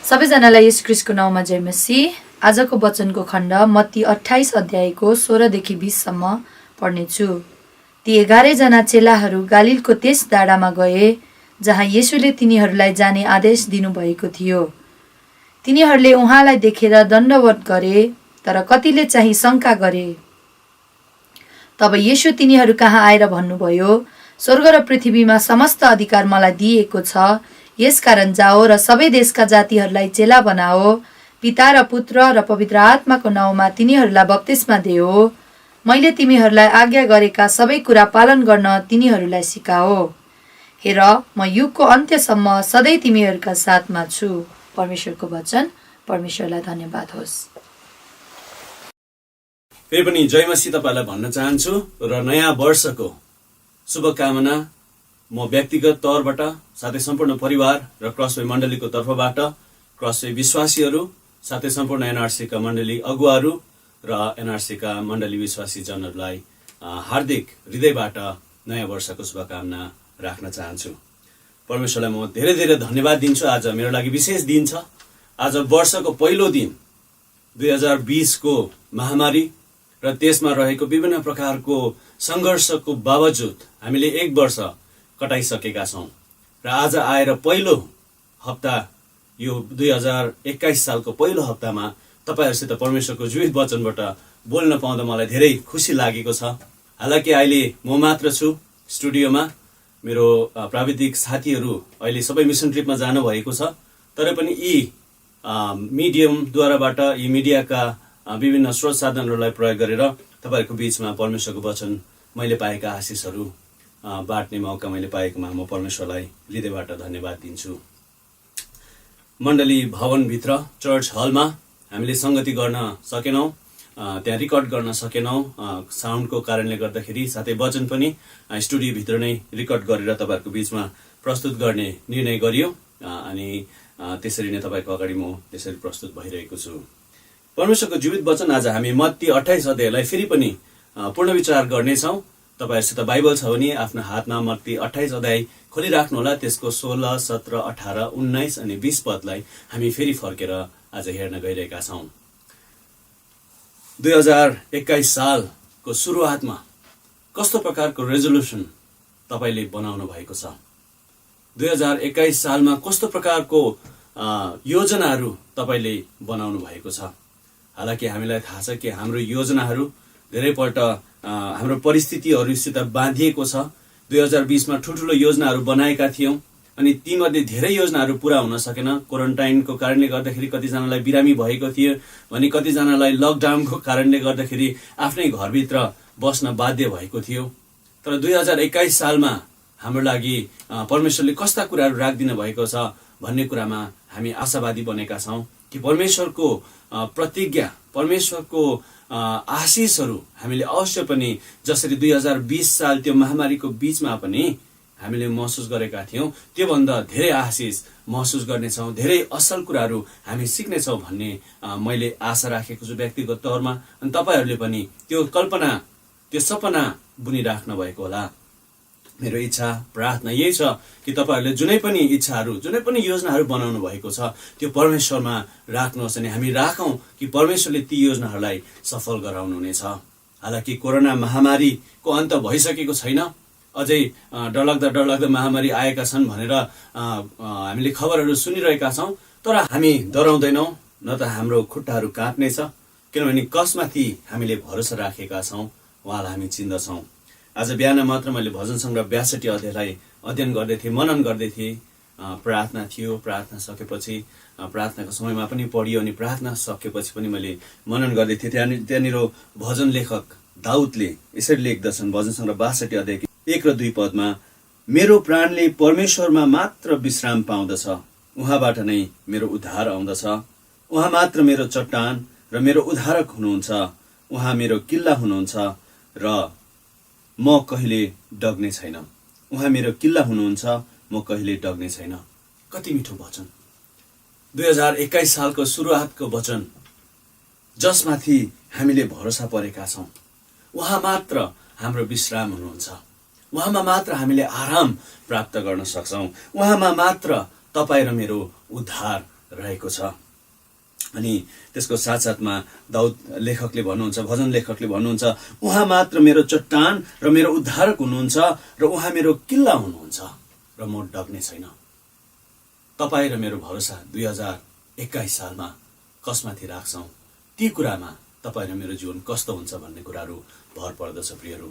सबैजनालाई यस ख्रीष्टको नाउँमा जय मसीह। आजको वचनको खण्ड मत्ती 28 अध्यायको 16 देखि 20 सम्म पढ्नेछु। ती 11 जना चेलाहरू गालिलको त्यस डाँडामा गए जहाँ येशूले तिनीहरूलाई जाने आदेश दिनुभएको थियो। तिनीहरूले उहाँलाई देखेर दण्डवत गरे, तर कतिले चाहिँ शङ्का गरे। तब येशू तिनीहरू कहाँ आएर भन्नुभयो, स्वर्ग र पृथ्वीमा समस्त अधिकार मलाई दिएको छ। यसकारण जाओ र सबै देशका जातिहरूलाई चेला बनाओ, पिता र पुत्र र पवित्र आत्माको नाउँमा तिनीहरूलाई बप्तिस्मा देऊ। मैले तिमीहरूलाई आज्ञा गरेका सबै कुरा पालन गर्न तिनीहरूलाई सिकाओ। हेर, म युगको अन्त्यसम्म सधैँ तिमीहरूका साथमा छु। परमेश्वरको वचन। परमेश्वरलाई धन्यवाद होस्। फेरि पनि जय मसीह तपाईलाई भन्न चाहन्छु र नयाँ वर्षको शुभकामना म व्यक्तिगत तौरबाट साथै सम्पूर्ण परिवार र क्रसवे मण्डलीको तर्फबाट क्रसवे विश्वासीहरू साथै सम्पूर्ण एनआरसीका मण्डली अगुवाहरू र एनआरसीका मण्डली विश्वासी जनहरूलाई हार्दिक हृदयबाट नयाँ वर्षको शुभकामना राख्न चाहन्छु। परमेश्वरलाई म धेरै धेरै धन्यवाद दिन्छु। आज मेरो लागि विशेष दिन छ। आज वर्षको पहिलो दिन 2020 को महामारी र त्यसमा रहेको विभिन्न प्रकारको संघर्षको बावजुद हामीले एक वर्ष कटाइसकेका छौं र आज आएर पहिलो हप्ता यो 2021 सालको पहिलो हप्तामा तपाईहरुसित परमेश्वरको जीवित वचनबाट बोल्न पाउँदा मलाई धेरै खुसी लागेको छ। हालाकि अहिले म मात्र छु स्टुडियोमा, मेरो प्राविधिक साथीहरू अहिले सबै मिसन ट्रिपमा जानु भएको छ। तर पनि यी मिडियमद्वाराबाट यी मिडियाका विभिन्न स्रोत साधनहरूलाई प्रयोग गरेर तपाईहरुको बीचमा परमेश्वरको वचन मैले पाएका आशिषहरू बाँड्ने मौका मैले पाएकोमा म परमेश्वरलाई हृदयबाट धन्यवाद दिन्छु। मण्डली भवनभित्र चर्च हलमा हामीले संगति गर्न सकेनौं, त्यहाँ रिकर्ड गर्न सकेनौं साउन्डको कारणले गर्दाखेरि। साथै वचन पनि स्टुडियोभित्र नै रिकर्ड गरेर तपाईहरुको बीचमा प्रस्तुत गर्ने निर्णय गरियो अनि त्यसरी नै तपाईको अगाडि म त्यसरी प्रस्तुत भइरहेको छु। परमेश्वरको जीवित वचन आज हामी मत्ती 28 अध्यायलाई फेरि पनि पूर्ण विचार गर्नेछौं। तपाईहरुसित बाइबल छ भने आफ्नो हातमा मत्ती 28 अध्याय खोलिराख्नु होला। त्यसको 16, 17, 18, 19 अनि 20 पदलाई हामी फेरि फर्केर आज हेर्न गइरहेका छौं। 2021 सालको सुरुवातमा कस्तो प्रकारको रेजोल्युसन तपाईले बनाउनु भएको छ? 2021 सालमा कस्तो प्रकारको योजनाहरू तपाईले बनाउनु भएको छ? हालाकि हामीलाई थाहा छ कि हाम्रो योजनाहरू धेरैपल्ट हाम्रो परिस्थितिहरूसित बाँधिएको छ। 2020 मा ठुल्ठुलो योजनाहरू बनाएका थियौं अनि तीमध्ये धेरै योजनाहरू पूरा हुन सकेन। क्वारेन्टाइनको कारणले गर्दाखेरि कतिजनालाई बिरामी भएको थियो भने कतिजनालाई लकडाउनको कारणले गर्दाखेरि आफ्नै घरभित्र बस्न बाध्य भएको थियो। तर 2021 सालमा हाम्रो लागि परमेश्वरले कस्ता कुराहरू राखिदिनु भएको छ भन्ने कुरामा हामी आशावादी बनेका छौं कि परमेश्वरको प्रतिज्ञा, परमेश्वरको आशिषहरू हामीले अवश्य पनि जसरी 2020 साल त्यो महामारीको बीचमा पनि हामीले महसुस गरेका थियौं त्यो भन्दा धेरै आशिष महसुस गर्नेछौं, धेरै असल कुराहरू हामी सिक्नेछौं भन्ने मैले आशा राखेको छु व्यक्तिगत तौरमा। अनि तपाईहरुले पनि त्यो कल्पना, त्यो सपना बुनिराख्नु भएको होला। मेरो इच्छा प्रार्थना यही छ कि तपाईहरुले जुनै पनि इच्छाहरू, जुनै पनि योजनाहरू बनाउनु भएको छ त्यो परमेश्वरमा राख्नुहोस् अनि हामी राखौं कि परमेश्वरले ती योजनाहरूलाई सफल गराउनुहुनेछ। हालाकि कोरोना महामारीको अन्त भइसकेको छैन, अझै डरलाग्दा महामारी आएका छन् भनेर हामीले खबरहरू सुनिरहेका छौं। तर हामी डराउँदैनौं, न त हाम्रो खुट्टाहरू काट्नेछ, किनभने कसमाथि हामीले भरोसा राखेका छौं उहाँलाई हामी चिन्दछौं। आज बिहान मात्र मैले भजन संग्रह 62 अध्यायलाई अध्ययन गर्दै थिएँ, मनन गर्दै थिएँ। प्रार्थना थियो, प्रार्थना सकेपछि प्रार्थनाको समयमा पनि पढियो अनि प्रार्थना सकेपछि पनि मैले मनन गर्दै थिएँ। त्यहाँनिर भजन लेखक दाउदले यसरी लेख्दछन् भजन संग्रह 62 अध्याय 1 र 2 पदमा, मेरो प्राणले परमेश्वरमा मात्र विश्राम पाउँदछ, उहाँबाट नै मेरो उद्धार आउँदछ। उहाँ मात्र मेरो चट्टान र मेरो उद्धारक हुनुहुन्छ, उहाँ मेरो किल्ला हुनुहुन्छ र म कहिले डग्ने छैन। उहाँ मेरो किल्ला हुनुहुन्छ, म कहिले डग्ने छैन। कति मिठो वचन! 2021 सालको सुरुवातको वचन जसमाथि हामीले भरोसा परेका छौं, उहाँ मात्र हाम्रो विश्राम हुनुहुन्छ, उहाँमा मात्र हामीले आराम प्राप्त गर्न सक्छौं, उहाँमा मात्र तपाईं र मेरो उद्धार रहेको छ। अनि त्यसको साथसाथमा दाउद लेखकले भन्नुहुन्छ, भजन लेखकले भन्नुहुन्छ, उहाँ मात्र मेरो चट्टान र मेरो उद्धारक हुनुहुन्छ र उहाँ मेरो किल्ला हुनुहुन्छ र म डग्ने छैन। तपाईँ र मेरो भरोसा 2021 सालमा कसमाथि राख्छौँ, ती कुरामा तपाईँ र मेरो जीवन कस्तो हुन्छ भन्ने कुराहरू भर पर्दछ। प्रियहरू,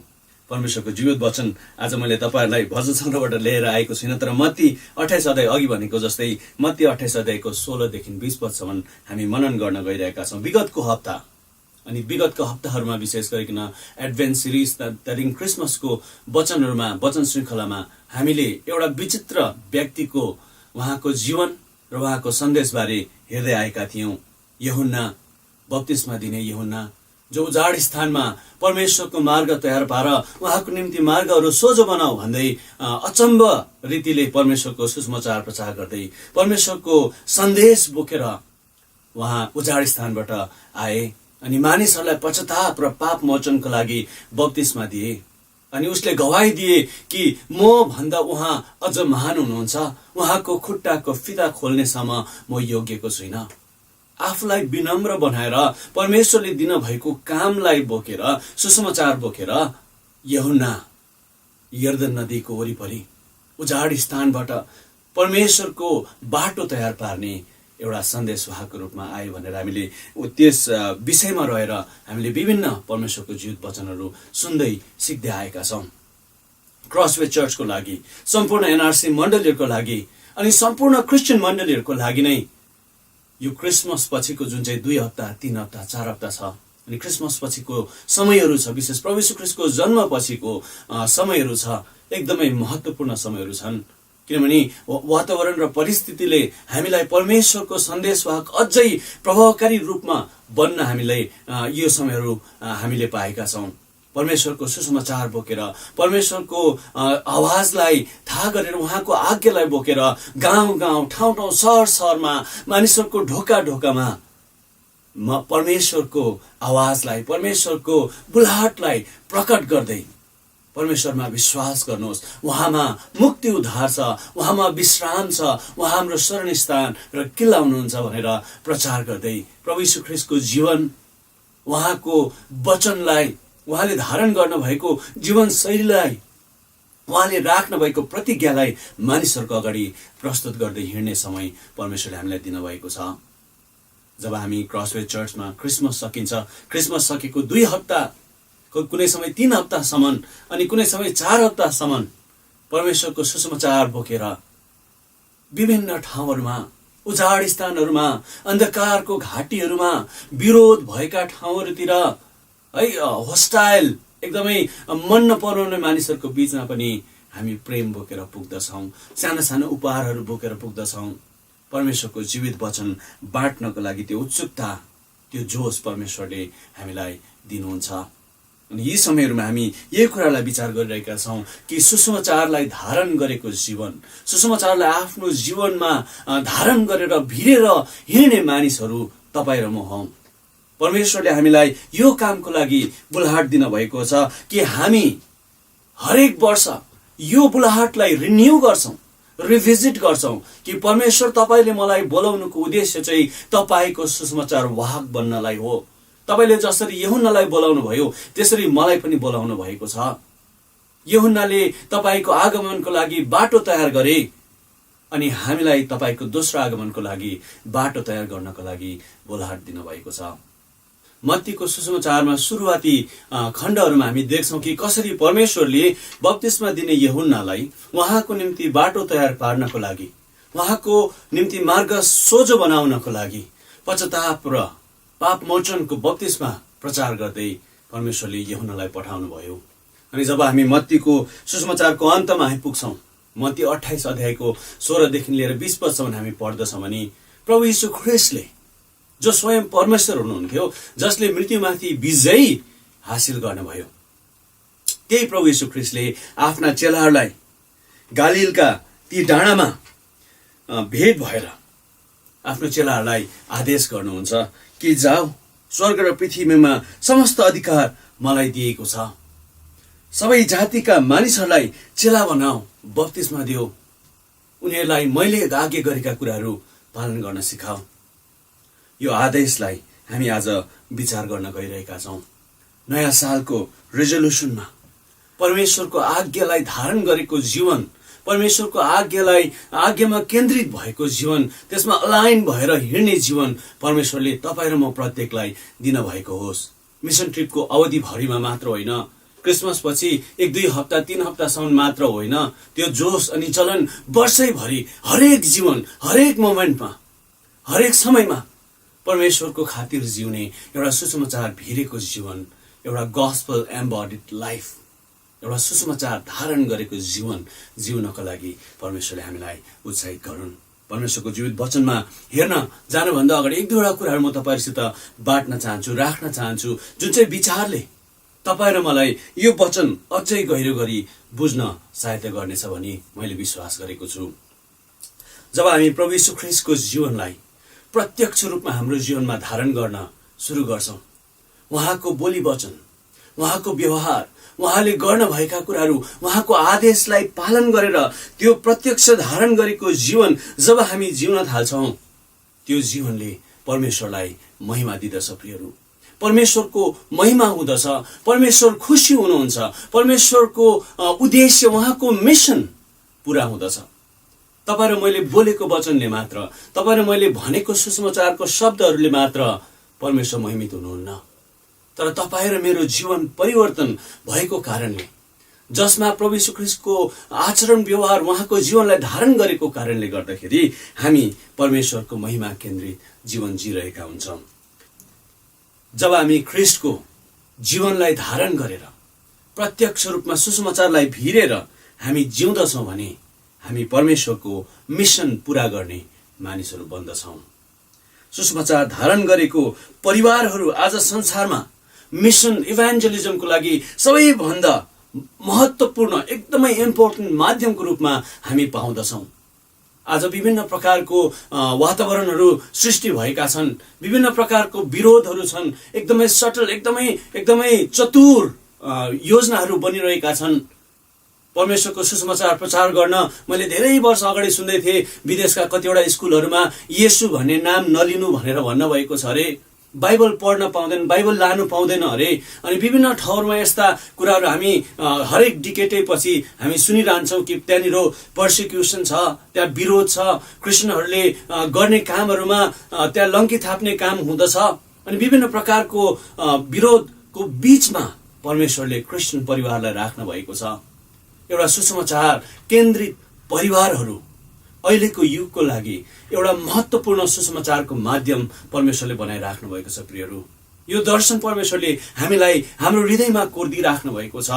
परमेश्वरको जीवित वचन आज मैले तपाईँहरूलाई भजन सङ्ग्रहबाट लिएर आएको छुइनँ, तर मत्ती 28 अध्याय अघि भनेको जस्तै मत्ती 28 अध्यायको 16देखि 20 पदसम्म हामी मनन गर्न गइरहेका छौँ। विगतको हप्ता अनि विगतको हप्ताहरूमा विशेष गरिकन एडभेन्ट सिरिज त्यहाँदेखि क्रिसमसको वचनहरूमा, वचन श्रृङ्खलामा हामीले एउटा विचित्र व्यक्तिको, उहाँको जीवन र उहाँको सन्देशबारे हेर्दै आएका थियौँ। यूहन्ना, बप्तिस्मा दिने यूहन्ना, जो उजाड स्थानमा परमेश्वरको मार्ग तयार पार उहाँको निम्ति मार्गहरू सोझो बनाऊ भन्दै अचम्म रीतिले परमेश्वरको सुसमाचार प्रचार गर्दै परमेश्वरको सन्देश बोकेर उहाँ उजाड स्थानबाट आए अनि मानिसहरूलाई पश्चाताप र पाप मोचनको लागि बप्तिस्मा दिए। अनि उसले गवाही दिए कि म भन्दा उहाँ अझ महान हुनुहुन्छ, उहाँको खुट्टाको फिता खोल्नेसम्म म योग्यको छुइनँ। आफूलाई विनम्र बनाएर परमेश्वरले दिन भएको कामलाई बोकेर, सुसमाचार बोकेर यूहन्ना यर्दन नदीको वरिपरि उजाड स्थानबाट परमेश्वरको बाटो तयार पार्ने एउटा सन्देश उहाँको रूपमा आयो भनेर हामीले त्यस विषयमा रहेर हामीले विभिन्न परमेश्वरको जीवित वचनहरू सुन्दै सिक्दै आएका छौँ। क्रसवे चर्चको लागि, सम्पूर्ण एनआरसी मण्डलीहरूको लागि अनि सम्पूर्ण क्रिस्चियन मण्डलीहरूको लागि नै यो क्रिसमस पछिको जुन चाहिँ 2 हप्ता, 3 हप्ता, 4 हप्ता छ अनि क्रिसमस पछिको समयहरू छ, विशेष प्रभु यीशु ख्रीष्टको जन्म पछिको समयहरू छ, एकदमै महत्त्वपूर्ण समयहरू छन्। किनभने वातावरण र परिस्थितिले हामीलाई परमेश्वरको सन्देशवाहक अझै प्रभावकारी रूपमा बन्न हामीलाई यो समयहरू हामीले पाएका छौँ। परमेश्वरको सुसमाचार बोकेर, परमेश्वरको आवाजलाई थाहा गरेर, उहाँको आज्ञालाई बोकेर गाउँ गाउँ, ठाउँ ठाउँ, सहर सहरमा, मानिसहरूको ढोका ढोकामा परमेश्वरको आवाजलाई, परमेश्वरको बुलाहटलाई प्रकट गर्दै परमेश्वरमा विश्वास गर्नुहोस्, उहाँमा मुक्ति उद्धार छ, उहाँमा विश्राम छ, उहाँ हाम्रो शरणस्थान र किल्ला हुनुहुन्छ भनेर प्रचार गर्दै प्रभु यीशु ख्रीष्टको जीवन, उहाँको वचनलाई, उहाँले धारण गर्न भएको जीवनशैलीलाई, उहाँले राख्न भएको प्रतिज्ञालाई मानिसहरूको अगाडि प्रस्तुत गर्दै हिँड्ने समय परमेश्वरले हामीलाई दिनुभएको छ। जब हामी क्रसवे चर्चमा क्रिसमस सकिन्छ, क्रिसमस सकेको 2 हप्ता, कुनै समय 3 हप्तासम्म अनि कुनै समय 4 हप्तासम्म परमेश्वरको सुसमाचार बोकेर विभिन्न ठाउँहरूमा, उजाड स्थानहरूमा, अन्धकारको घाटीहरूमा, विरोध भएका ठाउँहरूतिर है, होस्टाइल, एकदमै मन नपराउने मानिसहरूको बीचमा पनि हामी प्रेम बोकेर पुग्दछौँ, साना साना उपहारहरू बोकेर पुग्दछौँ। परमेश्वरको जीवित वचन बाँड्नको लागि त्यो उत्सुकता, त्यो जोस परमेश्वरले हामीलाई दिनुहुन्छ। अनि यी समयहरूमा हामी यही कुरालाई विचार गरिरहेका छौँ कि सुसमाचारलाई धारण गरेको जीवन, सुसमाचारलाई आफ्नो जीवनमा धारण गरेर भिरेर हिँड्ने मानिसहरू तपाईँ र म हौँ। परमेश्वरले हामीलाई यो कामको लागि बुलाहट दिनुभएको छ कि हामी हरेक वर्ष यो बुलाहटलाई रिन्यू गर्छौँ, रिभिजिट गर्छौँ कि परमेश्वर तपाईँले मलाई बोलाउनुको उद्देश्य चाहिँ तपाईँको सुसमाचार वाहक बन्नलाई हो। तपाईँले जसरी यूहन्नालाई बोलाउनु भयो त्यसरी मलाई पनि बोलाउनु भएको छ। यूहन्नाले तपाईँको आगमनको लागि बाटो तयार गरे अनि हामीलाई तपाईँको दोस्रो आगमनको लागि बाटो तयार गर्नको लागि बोलाहट दिनुभएको छ। मत्तीको सुसमाचारमा सुरुवाती खण्डहरूमा हामी देख्छौँ कि कसरी परमेश्वरले बप्तिस्मा दिने यूहन्नालाई उहाँको निम्ति बाटो तयार पार्नको लागि, उहाँको निम्ति मार्ग सोझो बनाउनको लागि पश्चाताप र पाप मोचनको बप्तिस्मा प्रचार गर्दै परमेश्वरले यूहन्नालाई पठाउनु भयो। अनि जब हामी मत्तीको सुसमाचारको अन्तमा आइपुग्छौँ, मत्ती 28 अध्यायको 16देखि लिएर 20 पदसम्म हामी पढ्दछौँ भने प्रभु यीशु ख्रीष्टले, जो स्वयं परमेश्वर हुनुहुन्थ्यो, जसले मृत्युमाथि विजयी हासिल गर्नुभयो, त्यही प्रभु यीशु ख्रीष्टले आफ्ना चेलाहरूलाई गालिलका ती डाँडामा भेट भएर आफ्नो चेलाहरूलाई आदेश गर्नुहुन्छ कि जाऊ, स्वर्ग र पृथ्वीमा समस्त अधिकार मलाई दिएको छ, सबै जातिका मानिसहरूलाई चेला बनाऊ, बप्तिस्मा दिऊ, उनीहरूलाई मैले आज्ञा गरेका कुराहरू पालन गर्न सिकाऊ। यो आदेशलाई हामी आज विचार गर्न गइरहेका छौँ। नयाँ सालको रेजोल्युसनमा परमेश्वरको आज्ञालाई धारण गरेको जीवन, परमेश्वरको आज्ञामा केन्द्रित भएको जीवन, त्यसमा अलाइन भएर हिँड्ने जीवन परमेश्वरले तपाईँ र म प्रत्येकलाई दिनुभएको होस्। मिसन ट्रिपको अवधिभरिमा मात्र होइन, क्रिसमस पछि 1-2 हप्ता 3 हप्तासम्म मात्र होइन, त्यो जोस अनि चलन वर्षैभरि हरेक जीवन, हरेक मोमेन्टमा, हरेक समयमा परमेश्वरको खातिर जिउने एउटा सुसमाचार भिरेको जीवन, एउटा गस्पल एम्बडिड लाइफ, एउटा सुसमाचार धारण गरेको जीवन जिउनको लागि परमेश्वरले हामीलाई उत्साहित गरून्। परमेश्वरको जीवित वचनमा हेर्न जानुभन्दा अगाडि 1-2 कुराहरू म तपाईँहरूसित बाँड्न चाहन्छु, राख्न चाहन्छु, जुन चाहिँ विचारले तपाईँ र मलाई यो वचन अझै गहिरो गरी बुझ्न सहायता गर्नेछ भनी मैले विश्वास गरेको छु। जब हामी प्रभु यीशु ख्रीष्टको जीवनलाई प्रत्यक्ष रूपमा हाम्रो जीवनमा धारण गर्न सुरु गर्छौँ, उहाँको बोली वचन, उहाँको व्यवहार, उहाँले गर्नुभएका कुराहरू, उहाँको आदेशलाई पालन गरेर त्यो प्रत्यक्ष धारण गरेको जीवन जब हामी जिउन थाल्छौँ, त्यो जीवनले परमेश्वरलाई महिमा दिँदछ। प्रियहरू, परमेश्वरको महिमा हुँदछ, परमेश्वर खुसी हुनुहुन्छ, परमेश्वरको उद्देश्य, उहाँको मिसन पुरा हुँदछ। तपाईँ र मैले बोलेको वचनले मात्र, तपाईँ र मैले भनेको सुसमाचारको शब्दहरूले मात्र परमेश्वर महिमित हुनुहुन्न, तर तपाईँ र मेरो जीवन परिवर्तन भएको कारणले, जसमा प्रभु यीशु ख्रीष्टको आचरण व्यवहार, उहाँको जीवनलाई धारण गरेको कारणले गर्दाखेरि हामी परमेश्वरको महिमा केन्द्रित जीवन जिरहेका हुन्छौँ। जब हामी ख्रीष्टको जीवनलाई धारण गरेर प्रत्यक्ष रूपमा सुसमाचारलाई भिरेर हामी जिउँदछौँ भने हामी परमेश्वरको मिसन पुरा गर्ने मानिसहरू बन्दछौँ। सुसमाचार धारण गरेको परिवारहरू आज संसारमा मिसन इभान्जलिजमको लागि सबैभन्दा महत्त्वपूर्ण, एकदमै इम्पोर्टेन्ट माध्यमको रूपमा हामी पाउँदछौँ। आज विभिन्न प्रकारको वातावरणहरू सृष्टि भएका छन्, विभिन्न प्रकारको विरोधहरू छन्, एकदमै सटल, एकदमै चतुर योजनाहरू बनिरहेका छन्। परमेश्वरको सुसमाचार प्रचार गर्न मैले धेरै वर्ष अगाडि सुन्दै थिएँ, विदेशका कतिवटा स्कुलहरूमा येशू भन्ने नाम नलिनु भनेर भन्नुभएको छ अरे, बाइबल पढ्न पाउँदैन, बाइबल लानु पाउँदैन अरे। अनि विभिन्न ठाउँमा यस्ता कुराहरू हामी हरेक डिकेटै पछि हामी सुनिरहन्छौँ कि त्यहाँनिर पर्सिक्युसन छ, त्यहाँ विरोध छ, क्रिस्चियनहरूले गर्ने कामहरूमा त्यहाँ लङ्की थाप्ने काम हुँदछ। अनि विभिन्न प्रकारको विरोधको बीचमा परमेश्वरले क्रिस्चियन परिवारलाई राख्नु भएको छ। एउटा सुसमाचार केन्द्रित परिवारहरू अहिलेको युगको लागि एउटा महत्त्वपूर्ण सुसमाचारको माध्यम परमेश्वरले बनाइराख्नु भएको छ। प्रियहरू, यो दर्शन परमेश्वरले हामीलाई हाम्रो हृदयमा कोर्दिराख्नु भएको छ।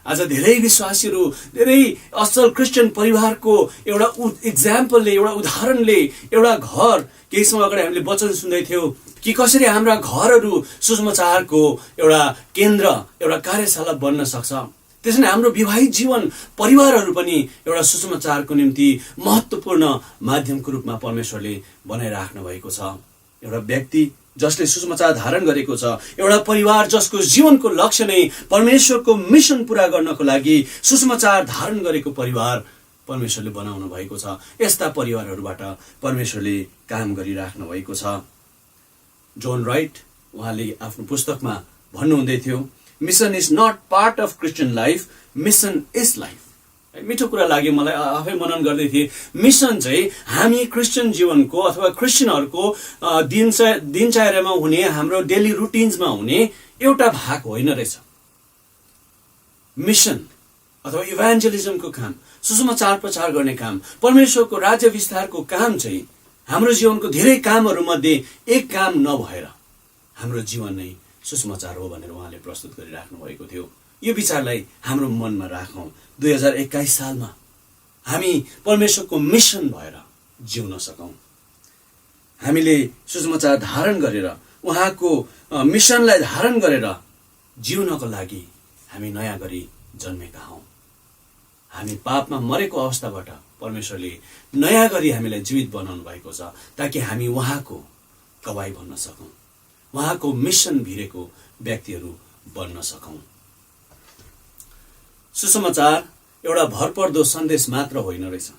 आज धेरै विश्वासीहरू, धेरै असल क्रिस्चियन परिवारको एउटा इक्जाम्पलले, एउटा उदाहरणले, एउटा घर, केही समय अगाडि हामीले वचन सुन्दै थियौँ कि कसरी हाम्रा घरहरू सुसमाचारको एउटा केन्द्र, एउटा कार्यशाला बन्न सक्छ। त्यसैले हाम्रो विवाहित जीवन, परिवारहरू पनि एउटा सुसमाचारको निम्ति महत्त्वपूर्ण माध्यमको रूपमा परमेश्वरले बनाइराख्नु भएको छ। एउटा व्यक्ति जसले सुसमाचार धारण गरेको छ, एउटा परिवार जसको जीवनको लक्ष्य नै परमेश्वरको मिसन पुरा गर्नको लागि सुसमाचार धारण गरेको परिवार परमेश्वरले बनाउनु भएको छ। यस्ता परिवारहरूबाट परमेश्वरले काम गरिराख्नु भएको छ। जोन राइट उहाँले आफ्नो पुस्तकमा भन्नुहुँदै थियो, mission is not part of Christian life, mission is life. मिठो कुरा लाग्यो मलाई, आफै मनन गर्दै थिएँ। मिसन चाहिँ हामी क्रिस्चियन जीवनको अथवा क्रिस्चियनहरूको दिनचर्यामा हुने, हाम्रो डेली रुटिन्समा हुने एउटा भाग होइन रहेछ। मिसन अथवा इभान्जलिजमको काम, सुसमाचार प्रचार गर्ने काम, परमेश्वरको राज्य विस्तारको काम चाहिँ हाम्रो जीवनको धेरै कामहरूमध्ये एक काम नभएर हाम्रो जीवन नै सुसमाचार हो भनेर उहाँले प्रस्तुत गरिराख्नु भएको थियो। यो विचारलाई हाम्रो मनमा राखौँ। 2021 सालमा हामी परमेश्वरको मिसन भएर जिउन सकौँ। हामीले सुसमाचार धारण गरेर, उहाँको मिसनलाई धारण गरेर जिउनको लागि हामी नयाँ गरी जन्मेका हौँ। हामी पापमा मरेको अवस्थाबाट परमेश्वरले नयाँ गरी हामीलाई जीवित बनाउनु भएको छ, ताकि हामी उहाँको गवाई भन्न सकौँ, उहाँको मिसन भिरेको व्यक्तिहरू बन्न सकौँ। सुसमाचार एउटा भरपर्दो सन्देश मात्र होइन रहेछ।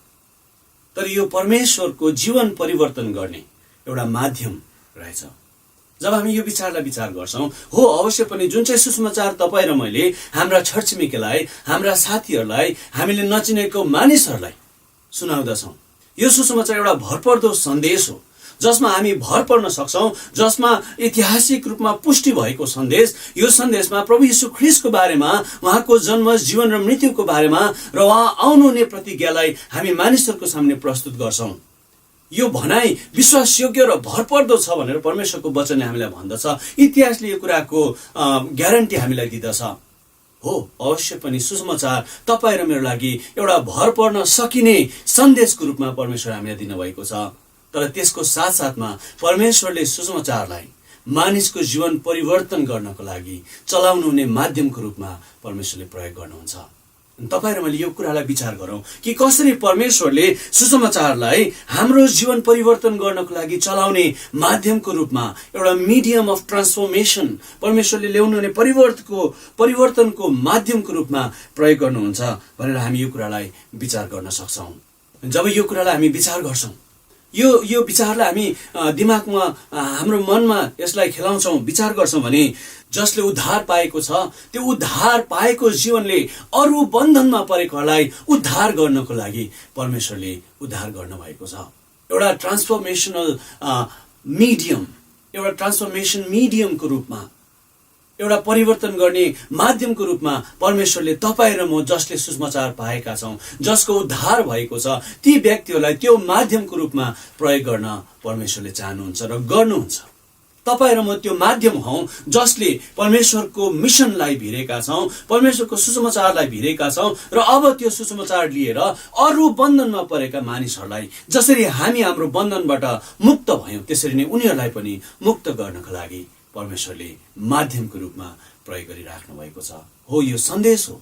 तर यो परमेश्वरको जीवन परिवर्तन गर्ने एउटा माध्यम रहेछ। जब हामी यो विचारलाई विचार गर्छौँ, हो अवश्य पनि जुन चाहिँ सुसमाचार तपाईँ र मैले हाम्रा छरछिमेकीलाई, हाम्रा साथीहरूलाई, हामीले नचिनेको मानिसहरूलाई सुनाउँदछौँ, यो सुसमाचार एउटा भरपर्दो सन्देश हो जसमा हामी भर पर्न सक्छौँ, जसमा ऐतिहासिक रूपमा पुष्टि भएको सन्देश। यो सन्देशमा प्रभु यीशु ख्रीष्टको बारेमा, उहाँको जन्म, जीवन र मृत्युको बारेमा र उहाँ आउनुहुने प्रतिज्ञालाई हामी मानिसहरूको सामने प्रस्तुत गर्छौँ। यो भनाइ विश्वासयोग्य र भरपर्दो छ भनेर परमेश्वरको वचनले हामीलाई भन्दछ। इतिहासले यो कुराको ग्यारेन्टी हामीलाई दिँदछ। हो अवश्य पनि सुसमाचार तपाईँ र मेरो लागि एउटा भर पर्न सकिने सन्देशको रूपमा परमेश्वर हामीलाई दिनुभएको छ। तर त्यसको साथसाथमा परमेश्वरले सुसमाचारलाई मानिसको जीवन परिवर्तन गर्नको लागि चलाउनु हुने माध्यमको रूपमा परमेश्वरले प्रयोग गर्नुहुन्छ। तपाईँ र मैले यो कुरालाई विचार गरौँ कि कसरी परमेश्वरले सुसमाचारलाई हाम्रो जीवन परिवर्तन गर्नको लागि चलाउने माध्यमको रूपमा, एउटा मिडियम अफ ट्रान्सफर्मेसन, परमेश्वरले ल्याउनु हुने परिवर्तनको माध्यमको रूपमा प्रयोग गर्नुहुन्छ भनेर हामी यो कुरालाई विचार गर्न सक्छौँ। जब यो कुरालाई हामी विचार गर्छौँ, यो विचारलाई हामी दिमागमा, हाम्रो मनमा यसलाई खेलाउँछौँ, विचार गर्छौँ भने जसले उद्धार पाएको छ, त्यो उद्धार पाएको जीवनले अरू बन्धनमा परेकोहरूलाई उद्धार गर्नको लागि परमेश्वरले उद्धार गर्नुभएको छ। एउटा ट्रान्सफर्मेसन मिडियमको रूपमा, एउटा परिवर्तन गर्ने माध्यमको रूपमा परमेश्वरले तपाईँ र म जसले सुसमाचार पाएका छौँ, जसको उद्धार भएको छ, ती व्यक्तिहरूलाई त्यो माध्यमको रूपमा प्रयोग गर्न परमेश्वरले चाहनुहुन्छ र गर्नुहुन्छ। तपाईँ र म त्यो माध्यम हौँ जसले परमेश्वरको मिसनलाई भिरेका छौँ, परमेश्वरको सुसमाचारलाई भिरेका छौँ र अब त्यो सुसमाचार लिएर अरू बन्धनमा परेका मानिसहरूलाई जसरी हामी हाम्रो बन्धनबाट मुक्त भयौँ, त्यसरी नै उनीहरूलाई पनि मुक्त गर्नको लागि परमेश्वरले माध्यमको रूपमा प्रयोग गरिराख्नु भएको छ। हो यो सन्देश हो,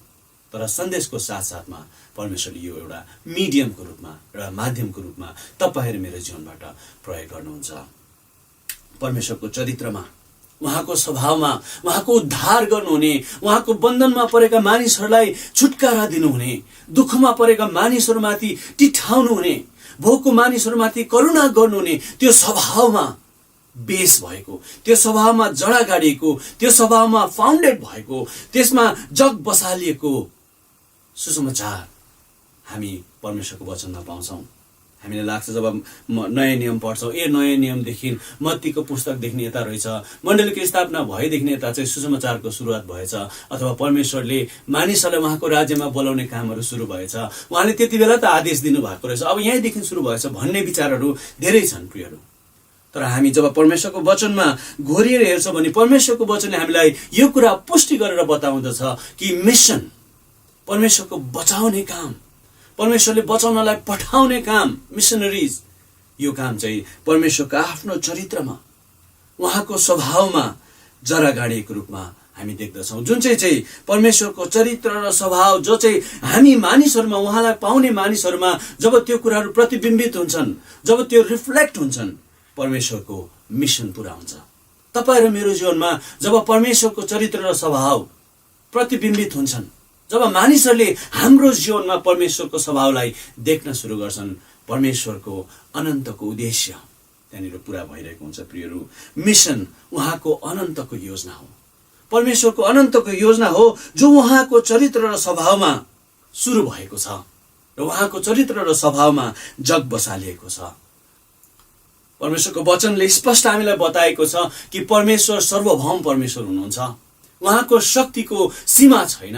तर सन्देशको साथसाथमा परमेश्वरले यो एउटा मिडियमको रूपमा, एउटा माध्यमको रूपमा तपाईँ र मेरो जीवनबाट प्रयोग गर्नुहुन्छ। परमेश्वरको चरित्रमा, उहाँको स्वभावमा, उहाँको उद्धार गर्नुहुने, उहाँको बन्धनमा परेका मानिसहरूलाई छुटकारा दिनुहुने, दुःखमा परेका मानिसहरूमाथि टिठाउनु हुने, भोकको मानिसहरूमाथि करुणा गर्नुहुने त्यो स्वभावमा बेस भएको, त्यो स्वभावमा जडा गाडिएको, त्यो स्वभावमा फाउन्डेड भएको, त्यसमा जग बसालिएको सुसमाचार हामी परमेश्वरको वचनमा पाउँछौँ। हामीलाई लाग्छ जब नयाँ नियम पढ्छौँ, नयाँ नियमदेखि मत्तीको पुस्तकदेखि यता रहेछ, मण्डलीको स्थापना भएदेखि यता चाहिँ सुसमाचारको सुरुवात भएछ, अथवा परमेश्वरले मानिसहरूलाई उहाँको राज्यमा बोलाउने कामहरू सुरु भएछ, उहाँले त्यति बेला त आदेश दिनुभएको रहेछ, अब यहीँदेखि सुरु भएछ भन्ने विचारहरू धेरै छन् प्रियहरू। तर हामी जब परमेश्वरको वचनमा घोरिएर हेर्छौँ भने परमेश्वरको वचनले हामीलाई यो कुरा पुष्टि गरेर बताउँदछ कि मिसन, परमेश्वरको बचाउने काम, परमेश्वरले बचाउनलाई पठाउने काम, मिसनरिज, यो काम चाहिँ परमेश्वरको आफ्नो चरित्रमा, उहाँको स्वभावमा जरा गाडिएको रूपमा हामी देख्दछौँ। जुन चाहिँ परमेश्वरको चरित्र र स्वभाव जो चाहिँ हामी मानिसहरूमा, उहाँलाई पाउने मानिसहरूमा जब त्यो कुराहरू प्रतिबिम्बित हुन्छन्, जब त्यो रिफ्लेक्ट हुन्छन्, परमेश्वरको मिसन पुरा हुन्छ। तपाईँ र मेरो जीवनमा जब परमेश्वरको चरित्र र स्वभाव प्रतिबिम्बित हुन्छन्, जब मानिसहरूले हाम्रो जीवनमा परमेश्वरको स्वभावलाई देख्न सुरु गर्छन्, परमेश्वरको अनन्तको उद्देश्य त्यहाँनिर पुरा भइरहेको हुन्छ प्रियहरू। मिसन उहाँको अनन्तको योजना हो, परमेश्वरको अनन्तको योजना हो जो उहाँको चरित्र र स्वभावमा सुरु भएको छ र उहाँको चरित्र र स्वभावमा जग बसालिएको छ। परमेश्वरको वचनले स्पष्ट हामीलाई बताएको छ कि परमेश्वर सर्वभौम परमेश्वर हुनुहुन्छ। उहाँको शक्तिको सीमा छैन।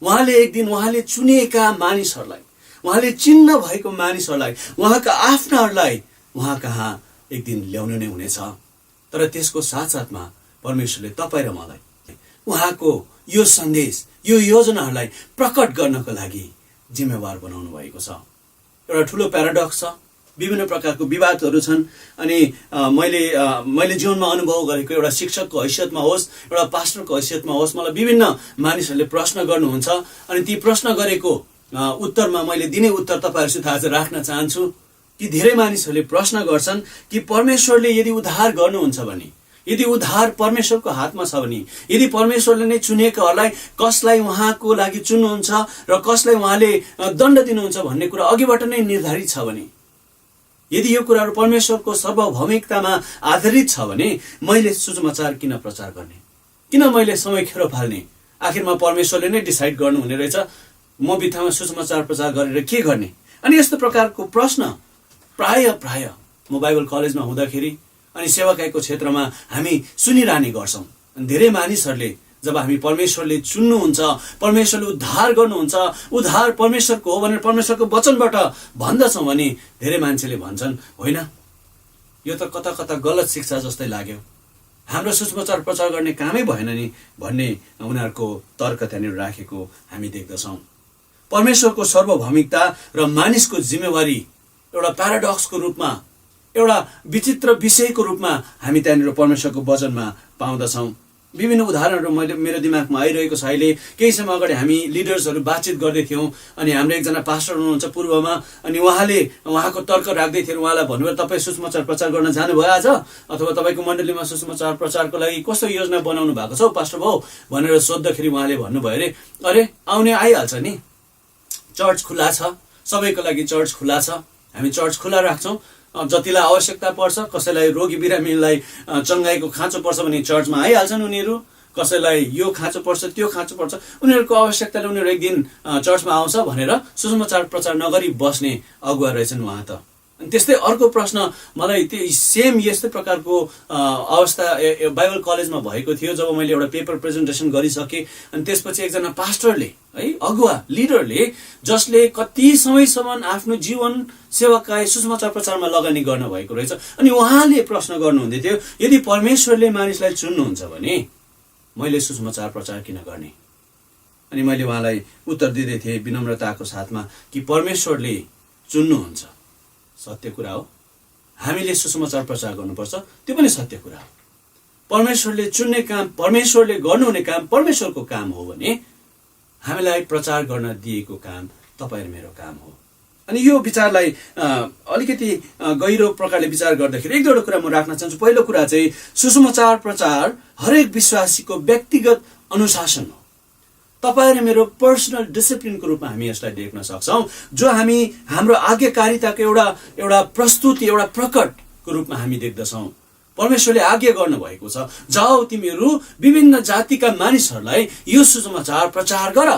उहाँले एक दिन उहाँले चुनिएका मानिसहरूलाई, उहाँले चिन्न भएको मानिसहरूलाई, उहाँका आफ्नाहरूलाई उहाँ कहाँ एक दिन ल्याउनु नै हुनेछ। तर त्यसको साथसाथमा परमेश्वरले तपाईँ र मलाई उहाँको यो सन्देश, यो योजनाहरूलाई प्रकट गर्नको लागि जिम्मेवार बनाउनु भएको छ। एउटा ठुलो प्याराडक्स छ, विभिन्न प्रकारको विवादहरू छन्। अनि मैले जीवनमा अनुभव गरेको एउटा शिक्षकको हैसियतमा होस्, एउटा पास्टरको हैसियतमा होस्, मलाई विभिन्न मानिसहरूले प्रश्न गर्नुहुन्छ। अनि ती प्रश्न गरेको उत्तरमा मैले दिने उत्तर तपाईँहरूसित आज राख्न चाहन्छु कि धेरै मानिसहरूले प्रश्न गर्छन् कि परमेश्वरले यदि उद्धार गर्नुहुन्छ भने, यदि उद्धार परमेश्वरको हातमा छ भने, यदि परमेश्वरले नै चुनेकाहरूलाई कसलाई उहाँको लागि चुन्नुहुन्छ र कसलाई उहाँले दण्ड दिनुहुन्छ भन्ने कुरा अघिबाट नै निर्धारित छ भने, यदि यो कुराहरू परमेश्वरको सार्वभौमिकतामा आधारित छ भने मैले सुसमाचार किन प्रचार गर्ने, किन मैले समय खेरो फाल्ने? आखिरमा परमेश्वरले नै डिसाइड गर्नुहुने रहेछ, म बित्थामा सुसमाचार प्रचार गरेर के गर्ने? अनि यस्तो प्रकारको प्रश्न प्राय म बाइबल कलेजमा हुँदाखेरि अनि सेवाकाईको क्षेत्रमा हामी सुनिरहने गर्छौँ। अनि धेरै मानिसहरूले जब हामी परमेश्वरले चुन्नुहुन्छ, परमेश्वरले उद्धार गर्नुहुन्छ, उद्धार परमेश्वरको हो भनेर परमेश्वरको वचनबाट भन्दछौँ भने धेरै मान्छेले भन्छन् होइन, यो त कता कता गलत शिक्षा जस्तै लाग्यो, हाम्रो सुसमाचार प्रचार गर्ने कामै भएन नि भन्ने उनीहरूको तर्क त्यहाँनिर राखेको हामी देख्दछौँ। परमेश्वरको सार्वभौमिकता र मानिसको जिम्मेवारी एउटा प्याराडक्सको रूपमा, एउटा विचित्र विषयको रूपमा हामी त्यहाँनिर परमेश्वरको वचनमा पाउँदछौँ। विभिन्न उदाहरणहरू मेरो दिमागमा आइरहेको छ। अहिले केही समय अगाडि हामी लिडर्सहरू बातचित गर्दै थियौँ अनि हाम्रो एकजना पास्टर हुनुहुन्छ पूर्वमा, अनि उहाँको तर्क राख्दै थियो। उहाँलाई भन्नुभयो तपाईँ सुसमाचार प्रचार गर्न जानुभयो आज, अथवा तपाईँको मण्डलीमा सुसमाचार प्रचारको लागि कस्तो योजना बनाउनु भएको छ पास्टर भाउ भनेर सोद्धाखेरि उहाँले भन्नुभयो अरे आउने आइहाल्छ नि, चर्च खुला छ, सबैको लागि चर्च खुला छ, हामी चर्च खुला राख्छौँ, जतिलाई आवश्यकता पर्छ, कसैलाई रोगी बिरामीलाई चङ्गाईको खाँचो पर्छ भने चर्चमा आइहाल्छन् उनीहरू, कसैलाई यो खाँचो पर्छ त्यो खाँचो पर्छ, उनीहरूको आवश्यकताले उनीहरू एक दिन चर्चमा आउँछ भनेर सुसमाचार प्रचार नगरी बस्ने अगुवा रहेछन् उहाँ त। अनि त्यस्तै अर्को प्रश्न मलाई त्यो सेम यस्तै प्रकारको अवस्था बाइबल कलेजमा भएको थियो जब मैले एउटा पेपर प्रेजेन्टेसन गरिसकेँ। अनि त्यसपछि एकजना पास्टरले है, अगुवा लिडरले, जसले कति समयसम्म आफ्नो जीवन सेवाकाई सुसमाचार प्रचारमा लगानी गर्न भएको रहेछ, अनि उहाँले प्रश्न गर्नुहुँदै थियो यदि परमेश्वरले मानिसलाई चुन्नुहुन्छ भने मैले सुसमाचार प्रचार किन गर्ने? अनि मैले उहाँलाई उत्तर दिँदै थिएँ विनम्रताको साथमा कि परमेश्वरले चुन्नुहुन्छ, सत्य कुरा हो, हामीले सुसमाचार प्रचार गर्नुपर्छ, त्यो पनि सत्य कुरा हो। परमेश्वरले चुन्ने काम, परमेश्वरले गर्नुहुने काम परमेश्वरको काम हो भने हामीलाई प्रचार गर्न दिएको काम तपाईँ र मेरो काम हो। अनि यो विचारलाई अलिकति गहिरो प्रकारले विचार गर्दाखेरि एक दुईवटा कुरा म राख्न चाहन्छु। पहिलो कुरा चाहिँ सुसमाचार प्रचार हरेक विश्वासीको व्यक्तिगत अनुशासन हो। तपाईँ र मेरो पर्सनल डिसिप्लिनको रूपमा हामी यसलाई देख्न सक्छौँ, जो हामी हाम्रो आज्ञाकारिताको एउटा प्रस्तुति, एउटा प्रकटको रूपमा हामी देख्दछौँ। परमेश्वरले आज्ञा गर्नुभएको छ, जाऊ तिमीहरू विभिन्न जातिका मानिसहरूलाई यो सुसमाचार प्रचार गर।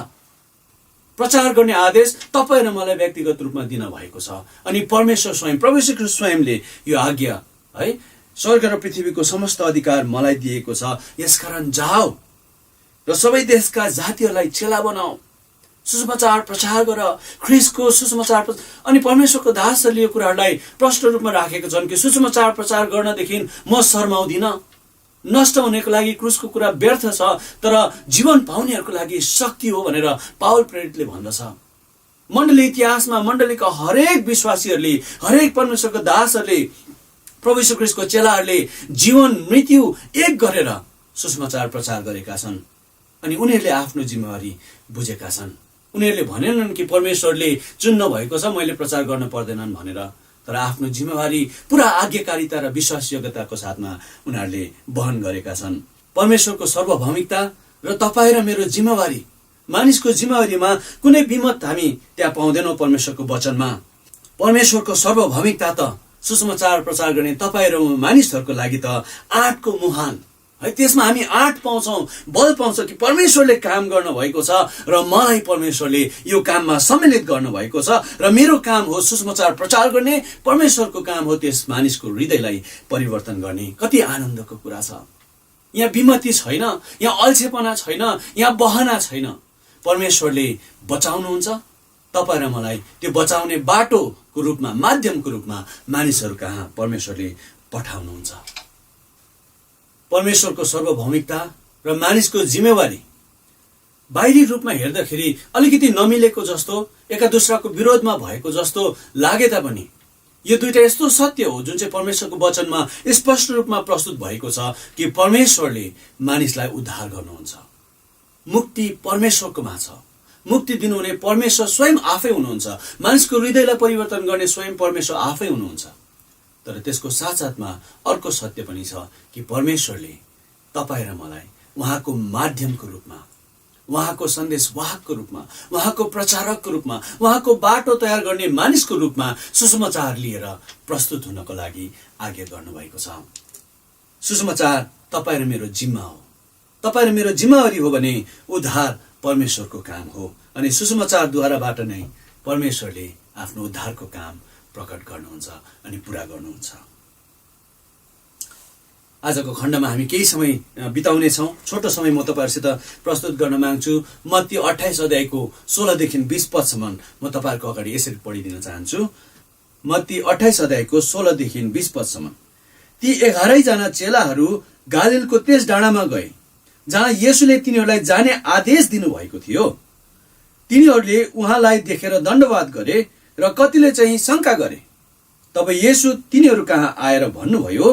प्रचार गर्ने आदेश तपाईँ र मलाई व्यक्तिगत रूपमा दिन भएको छ। अनि परमेश्वर स्वयं, प्रभु श्री ख्रीष्ट स्वयंले यो आज्ञा है, स्वर्ग र पृथ्वीको समस्त अधिकार मलाई दिएको छ, यसकारण जाऊ र सबै देशका जातिहरूलाई चेला बनाऊ, सुसमाचार प्रचार गर, ख्रीष्टको सुसमाचार। अनि परमेश्वरको दासहरूले यो कुराहरूलाई प्रष्ट रूपमा राखेका छन् कि सुसमाचार प्रचार गर्नदेखि म शर्माउँदिन, नष्ट हुनेको लागि क्रुसको कुरा व्यर्थ छ तर जीवन पाउनेहरूको लागि शक्ति हो भनेर पावल प्रेरितले भन्दछ। मण्डली इतिहासमा मण्डलीका हरेक विश्वासीहरूले, हरेक परमेश्वरको दासहरूले, प्रभु यीशु ख्रीष्टको चेलाहरूले जीवन मृत्यु एक गरेर सुसमाचार प्रचार गरेका छन्। अनि उनीहरूले आफ्नो जिम्मेवारी बुझेका छन्। उनीहरूले भनेनन् कि परमेश्वरले चुन्न भएको छ, मैले प्रचार गर्न पर्दैनन् भनेर, तर आफ्नो जिम्मेवारी पुरा आज्ञाकारिता र विश्वासयोग्यताको साथमा उनीहरूले वहन गरेका छन्। परमेश्वरको सार्वभौमिकता र तपाईँ र मेरो जिम्मेवारी, मानिसको जिम्मेवारीमा कुनै विमत हामी त्यहाँ पाउँदैनौँ। परमेश्वरको वचनमा परमेश्वरको सार्वभौमिकता त सुसमाचार प्रचार गर्ने तपाईँ र मानिसहरूको लागि त आँटको मुहान है, त्यसमा हामी आँट पाउँछौँ, बल पाउँछ कि परमेश्वरले काम गर्नु भएको छ र मलाई परमेश्वरले यो काममा सम्मिलित गर्नु भएको छ र मेरो काम हो सुसमाचार प्रचार गर्ने, परमेश्वरको काम हो त्यस मानिसको हृदयलाई परिवर्तन गर्ने। कति आनन्दको कुरा छ। यहाँ विमति छैन, यहाँ अल्छेपना छैन, यहाँ बहना छैन। परमेश्वरले बचाउनुहुन्छ तपाईँ र मलाई, त्यो बचाउने बाटोको रूपमा, माध्यमको रूपमा मानिसहरू कहाँ परमेश्वरले पठाउनुहुन्छ। परमेश्वरको सार्वभौमिकता र मानिसको जिम्मेवारी बाहिरी रूपमा हेर्दाखेरि अलिकति नमिलेको जस्तो, एका दुसराको विरोधमा भएको जस्तो लागे तापनि यो दुईटा यस्तो सत्य हो जुन चाहिँ परमेश्वरको वचनमा स्पष्ट रूपमा प्रस्तुत भएको छ कि परमेश्वरले मानिसलाई उद्धार गर्नुहुन्छ। मुक्ति परमेश्वरकोमा छ। मुक्ति दिनुहुने परमेश्वर स्वयं आफै हुनुहुन्छ। मानिसको हृदयलाई परिवर्तन गर्ने स्वयं परमेश्वर आफै हुनुहुन्छ। तर त्यसको साथसाथमा अर्को सत्य पनि छ कि परमेश्वरले तपाईँ र मलाई उहाँको माध्यमको रूपमा उहाँको सन्देश वाहकको रूपमा, उहाँको प्रचारकको रूपमा, उहाँको बाटो तयार गर्ने मानिसको रूपमा सुसमाचार लिएर प्रस्तुत हुनको लागि आज्ञा गर्नुभएको छ। सुसमाचार तपाईँ र मेरो जिम्मा हो। तपाईँ र मेरो जिम्मेवारी हो भने उद्धार परमेश्वरको काम हो अनि सुसमाचारद्वाराबाट नै परमेश्वरले आफ्नो उद्धारको काम प्रकट गर्नुहुन्छ अनि पुरा गर्नुहुन्छ। आजको खण्डमा हामी केही समय बिताउने छौँ। छोटो समय म तपाईँहरूसित प्रस्तुत गर्न माग्छु। मत्ती 28 अध्यायको 16 देखि 20 पदसम्म म तपाईँहरूको अगाडि यसरी पढिदिन चाहन्छु। मत्ती 28 अध्यायको 16 देखि 20 पदसम्म। ती 11 जना चेलाहरू गालीलको त्यस डाँडामा गए जहाँ येशूले तिनीहरूलाई जाने आदेश दिनुभएको थियो। तिनीहरूले उहाँलाई देखेर दण्डवाद गरे र कतिले चाहिँ शङ्का गरे। तब येशू तिनीहरू कहाँ आएर भन्नुभयो,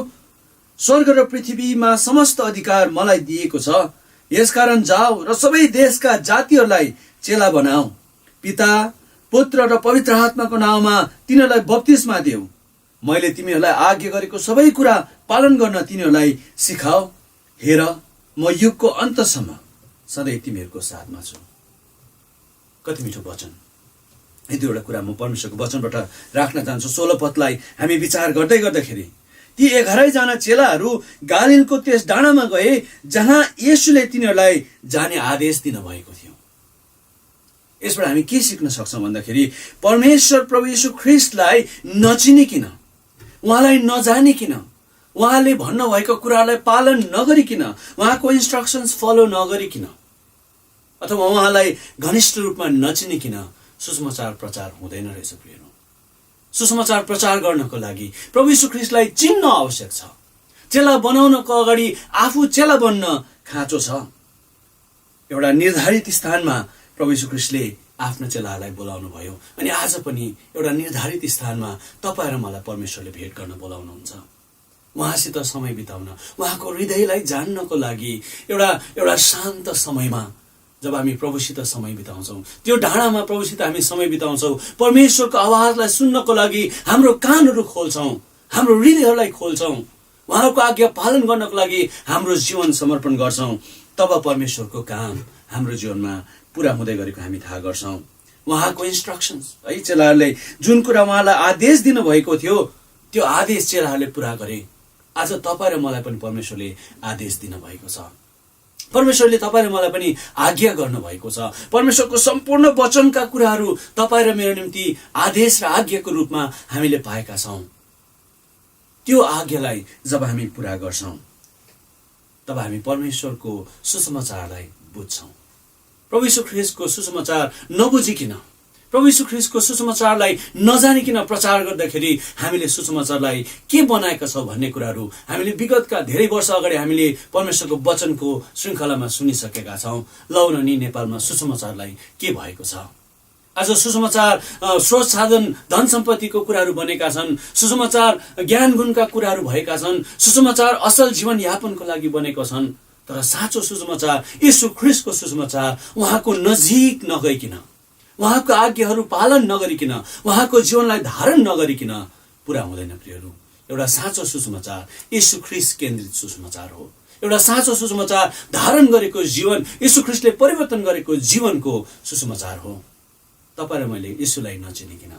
स्वर्ग र पृथ्वीमा समस्त अधिकार मलाई दिएको छ। यसकारण जाऊ र सबै देशका जातिहरूलाई चेला बनाऊ। पिता, पुत्र र पवित्र आत्माको नाउँमा तिनीहरूलाई बप्तिस्मा देऊ। मैले तिमीहरूलाई आज्ञा गरेको सबै कुरा पालन गर्न तिनीहरूलाई सिकाऊ। हेर, म युगको अन्तसम्म सधैँ तिमीहरूको साथमा छु। कति मिठो वचन। यी दुईवटा कुरा म परमेश्वरको वचनबाट राख्न चाहन्छु। 16 पदलाई हामी विचार गर्दै गर्दाखेरि ती 11 जना चेलाहरू गालीलको त्यस डाँडामा गए जहाँ येशूले तिनीहरूलाई जाने आदेश दिनुभएको थियो। यसबाट हामी के सिक्न सक्छौँ भन्दाखेरि परमेश्वर प्रभु येशू ख्रीष्टलाई नचिनिकन, उहाँलाई नजानिकन, उहाँले भन्नुभएको कुरालाई पालन नगरिकन, उहाँको इन्स्ट्रक्सन्स फलो नगरिकन अथवा उहाँलाई घनिष्ठ रूपमा नचिनिकन सुसमाचार प्रचार हुँदैन रहेछ। प्रियहरू, सुसमाचार प्रचार गर्नको लागि प्रभु यीशु ख्रीष्टलाई चिन्न आवश्यक छ। चेला बनाउनको अगाडि आफू चेला बन्न खाँचो छ। एउटा निर्धारित स्थानमा प्रभु यीशु ख्रीष्टले आफ्ना चेलाहरूलाई बोलाउनु भयो अनि आज पनि एउटा निर्धारित स्थानमा तपाईँ र मलाई परमेश्वरले भेट गर्न बोलाउनुहुन्छ। उहाँसित समय बिताउन, उहाँको हृदयलाई जान्नको लागि एउटा शान्त समयमा जब हामी प्रभुसित समय बिताउँछौँ, त्यो डाँडामा प्रभुसित हामी समय बिताउँछौँ, परमेश्वरको आवाजलाई सुन्नको लागि हाम्रो कानहरू खोल्छौँ, हाम्रो हृदयहरूलाई खोल्छौँ, उहाँको आज्ञा पालन गर्नको लागि हाम्रो जीवन समर्पण गर्छौँ, तब परमेश्वरको काम हाम्रो जीवनमा पुरा हुँदै गरेको हामी थाहा गर्छौँ। उहाँको इन्स्ट्रक्सन्स है, चेलाहरूले जुन कुरा उहाँलाई आदेश दिनुभएको थियो त्यो आदेश चेलाहरूले पुरा गरे। आज तपाईँ र मलाई पनि परमेश्वरले आदेश दिनुभएको छ। परमेश्वरले तपाईँ र मलाई पनि आज्ञा गर्नुभएको छ। परमेश्वरको सम्पूर्ण वचनका कुराहरू तपाईँ र मेरो निम्ति आदेश र आज्ञाको रूपमा हामीले पाएका छौँ। त्यो आज्ञालाई जब हामी पुरा गर्छौँ तब हामी परमेश्वरको सुसमाचारलाई बुझ्छौँ। प्रभु यीशु ख्रीष्टको सुसमाचार नबुझिकन, प्रभु यीशु ख्रीष्टको सुसमाचारलाई नजानिकन प्रचार गर्दाखेरि हामीले सुसमाचारलाई के बनाएका छौँ भन्ने कुराहरू हामीले विगतका धेरै वर्ष अगाडि हामीले परमेश्वरको वचनको श्रृङ्खलामा सुनिसकेका छौँ। लौ न नि नेपालमा सुसमाचारलाई के भएको छ। आज सुसमाचार स्रोत साधन धन सम्पत्तिको कुराहरू बनेका छन्। सुसमाचार ज्ञान गुणका कुराहरू भएका छन्। सुसमाचार असल जीवनयापनको लागि बनेका छन्। तर साँचो सुसमाचार, यीशु ख्रीष्टको सुसमाचार उहाँको नजिक नगइकन, उहाँको आज्ञाहरू पालन नगरिकन, उहाँको जीवनलाई धारण नगरिकन पुरा हुँदैन। प्रियहरू, एउटा साँचो सुसमाचार यीशु ख्रीष्ट केन्द्रित सुसमाचार हो। एउटा साँचो सुसमाचार धारण गरेको जीवन, यीशु ख्रीष्टले परिवर्तन गरेको जीवनको सुसमाचार हो। तपाईँ र मैले यीशुलाई नचिनिकन,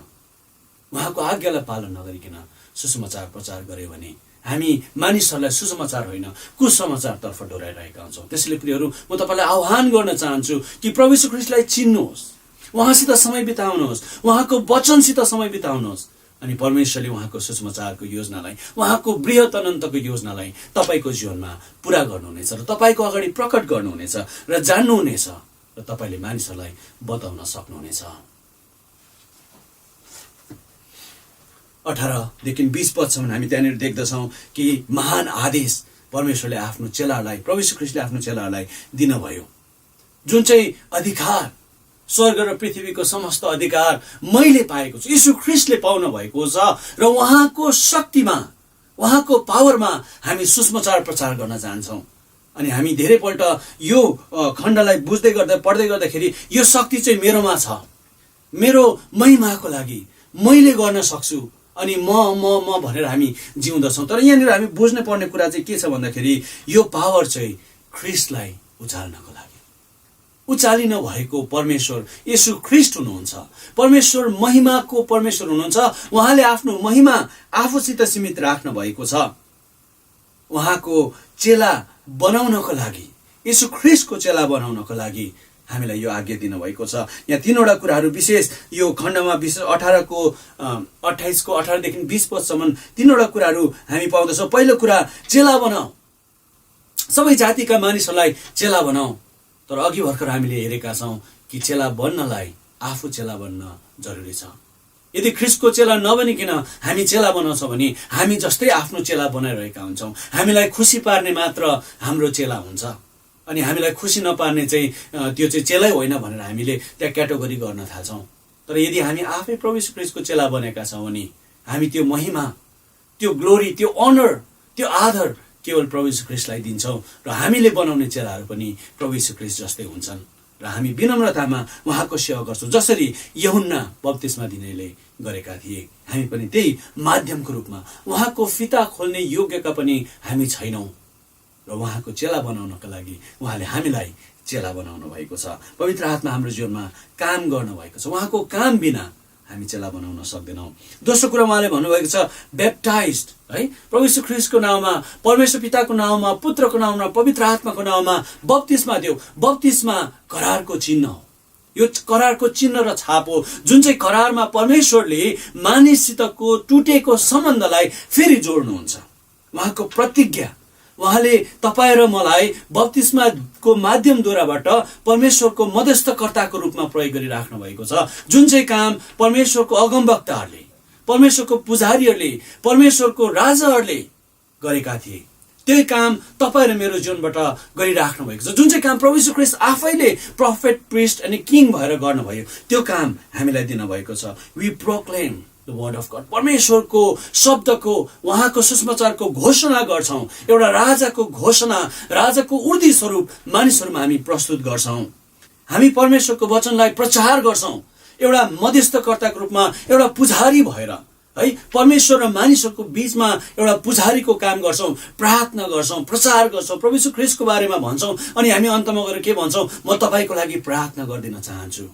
उहाँको आज्ञालाई पालन नगरिकन सुसमाचार प्रचार गर्यो भने हामी मानिसहरूलाई सुसमाचार होइन कुसमाचारतर्फ डोराइरहेका हुन्छौँ। त्यसैले प्रियहरू, म तपाईँलाई आह्वान गर्न चाहन्छु कि प्रभु यीशु ख्रीष्टलाई चिन्नुहोस्, उहाँसित समय बिताउनुहोस्, उहाँको वचनसित समय बिताउनुहोस् अनि परमेश्वरले उहाँको सुसमाचारको योजनालाई, उहाँको बृहत् अनन्तको योजनालाई तपाईँको जीवनमा पुरा गर्नुहुनेछ र तपाईँको अगाडि प्रकट गर्नुहुनेछ र जान्नुहुनेछ र तपाईँले मानिसहरूलाई बताउन सक्नुहुनेछ। 18देखि 20 पदसम्म हामी त्यहाँनिर देख्दछौँ कि महान आदेश परमेश्वरले आफ्नो चेलाहरूलाई, प्रभु यीशु ख्रीष्टले आफ्नो चेलाहरूलाई दिनुभयो। जुन चाहिँ अधिकार, स्वर्ग र पृथ्वीको समस्त अधिकार मैले पाएको छु, यीशु ख्रीष्टले पाउनु भएको छ र उहाँको शक्तिमा, उहाँको पावरमा हामी सुसमाचार प्रचार गर्न जान्छौँ। अनि हामी धेरैपल्ट यो खण्डलाई बुझ्दै गर्दा पढ्दै गर्दाखेरि यो शक्ति चाहिँ मेरोमा छ, मेरो महिमाको लागि मैले गर्न सक्छु अनि म भनेर हामी जिउँदछौँ। तर यहाँनिर हामी बुझ्नै पर्ने कुरा चाहिँ के छ भन्दाखेरि यो पावर चाहिँ ख्रीष्टलाई उचाल्नको लागि, उचालिन भएको परमेश्वर येशू ख्रीष्ट हुनुहुन्छ। परमेश्वर महिमाको परमेश्वर हुनुहुन्छ। उहाँले आफ्नो महिमा आफूसित सीमित राख्नु भएको छ। उहाँको चेला बनाउनको लागि, येशू ख्रीष्टको चेला बनाउनको लागि हामीलाई यो आज्ञा दिनुभएको छ। यहाँ तीनवटा कुराहरू विशेष यो खण्डमा विशेष 28:18 देखि 20 पदसम्म तीनवटा कुराहरू हामी पाउँदछौँ। पहिलो कुरा, चेला बनाऊ, सबै जातिका मानिसहरूलाई चेला बनाऊ। तर अघि भर्खर हामीले हेरेका छौँ कि चेला बन्नलाई आफू चेला बन्न जरुरी छ। यदि ख्रीष्टको चेला नबनिकन हामी चेला बनाउँछौँ भने हामी जस्तै आफ्नो चेला बनाइरहेका हुन्छौँ। हामीलाई खुसी पार्ने मात्र हाम्रो चेला हुन्छ अनि हामीलाई खुसी नपार्ने चाहिँ त्यो चाहिँ चेलै होइन भनेर हामीले त्यहाँ क्याटेगोरी गर्न थाल्छौँ। तर यदि हामी आफै प्रभु यीशु ख्रीष्टको चेला बनेका छौँ भने हामी त्यो महिमा, त्यो ग्लोरी, त्यो अनर, त्यो आदर केवल प्रभु यीशु ख्रीष्टलाई दिन्छौँ र हामीले बनाउने चेलाहरू पनि प्रभु यीशु ख्रीष्ट जस्तै हुन्छन् र हामी विनम्रतामा उहाँको सेवा गर्छौँ। जसरी यूहन्ना बप्तिस्मा दिनेले गरेका थिए, हामी पनि त्यही माध्यमको रूपमा उहाँको फिता खोल्ने योग्यका पनि हामी छैनौँ र उहाँको चेला बनाउनको लागि उहाँले हामीलाई चेला बनाउनु भएको छ। पवित्र आत्मा हाम्रो जीवनमा काम गर्नुभएको छ। उहाँको काम बिना हामी चेला बनाउन सक्दैनौँ। दोस्रो कुरा उहाँले भन्नुभएको छ ब्याप्टाइज्ड, है, प्रभु यीशु ख्रीष्टको नाउँमा, परमेश्वर पिताको नाउँमा, पुत्रको नाउँमा, पवित्र आत्माको नाउँमा बप्तिस्मा देऊ। बप्तिस्मा करारको चिन्ह हो। यो करारको चिन्ह र छाप हो, जुन चाहिँ करारमा परमेश्वरले मानिससितको टुटेको सम्बन्धलाई फेरि जोड्नुहुन्छ। उहाँको प्रतिज्ञा, उहाँले तपाईँ र मलाई बप्तिस्माको माध्यमद्वाराबाट परमेश्वरको मध्यस्थकर्ताको रूपमा प्रयोग गरिराख्नु भएको छ। जुन चाहिँ काम परमेश्वरको अगमवक्ताहरूले, परमेश्वरको पुजारीहरूले, परमेश्वरको राजाहरूले गरेका थिए, त्यही काम तपाईँ र मेरो जीवनबाट गरिराख्नु भएको छ। जुन चाहिँ काम प्रभु यीशु ख्रीष्ट आफैले प्रोफेट, प्रिस्ट अनि किङ भएर गर्नुभयो, त्यो काम हामीलाई दिनुभएको छ। We proclaim the word of God, परमेश्वरको शब्दको, उहाँको सुसमाचारको घोषणा गर्छौँ। एउटा राजाको घोषणा, राजाको उर्दी स्वरूप मानिसहरूमा हामी प्रस्तुत गर्छौँ। हामी परमेश्वरको वचनलाई प्रचार गर्छौँ एउटा मध्यस्थकर्ताको रूपमा, एउटा पुजारी भएर, है, परमेश्वर र मानिसहरूको बीचमा एउटा पुजारीको काम गर्छौँ, प्रार्थना गर्छौँ, प्रचार गर्छौँ, प्रभु यीशु ख्रीष्टको बारेमा भन्छौँ अनि हामी अन्तमा गएर के भन्छौँ? म तपाईँको लागि प्रार्थना गरिदिन चाहन्छु।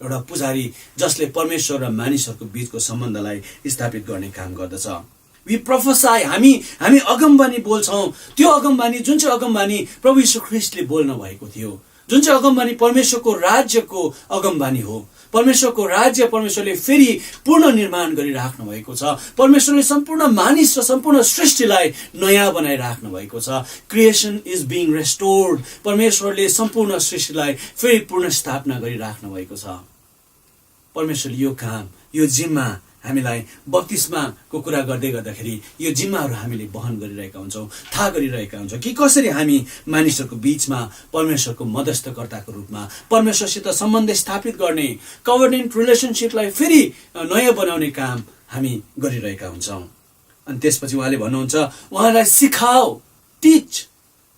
एउटा पुजारी जसले परमेश्वर र मानिसहरूको बीचको सम्बन्धलाई स्थापित गर्ने काम गर्दछ। वी प्रोफेसाई, हामी अगमबानी बोल्छौँ। त्यो अगमबानी, जुन चाहिँ अगमबानी प्रभु यीशु ख्रीष्टले बोल्नु भएको थियो, जुन चाहिँ अगमबानी परमेश्वरको राज्यको अगमबानी हो। परमेश्वरको राज्य परमेश्वरले फेरि पूर्ण निर्माण गरिराख्नु भएको छ। परमेश्वरले सम्पूर्ण मानिस र सम्पूर्ण सृष्टिलाई नयाँ बनाइराख्नु भएको छ। क्रिएसन इज बिङ रेस्टोर्ड, परमेश्वरले सम्पूर्ण सृष्टिलाई फेरि पूर्ण स्थापना गरिराख्नु भएको छ। परमेश्वरले यो काम, यो जिम्मा हामीलाई बप्तिस्माको कुरा गर्दै गर्दाखेरि यो जिम्माहरू हामीले वहन गरिरहेका हुन्छौँ, थाहा गरिरहेका हुन्छौँ कि कसरी हामी मानिसहरूको बीचमा परमेश्वरको मध्यस्थकर्ताको रूपमा परमेश्वरसित सम्बन्ध स्थापित गर्ने, कभर्नेन्ट रिलेसनसिपलाई फेरि नयाँ बनाउने काम हामी गरिरहेका हुन्छौँ। अनि त्यसपछि उहाँले भन्नुहुन्छ, उहाँलाई सिकाऊ, teach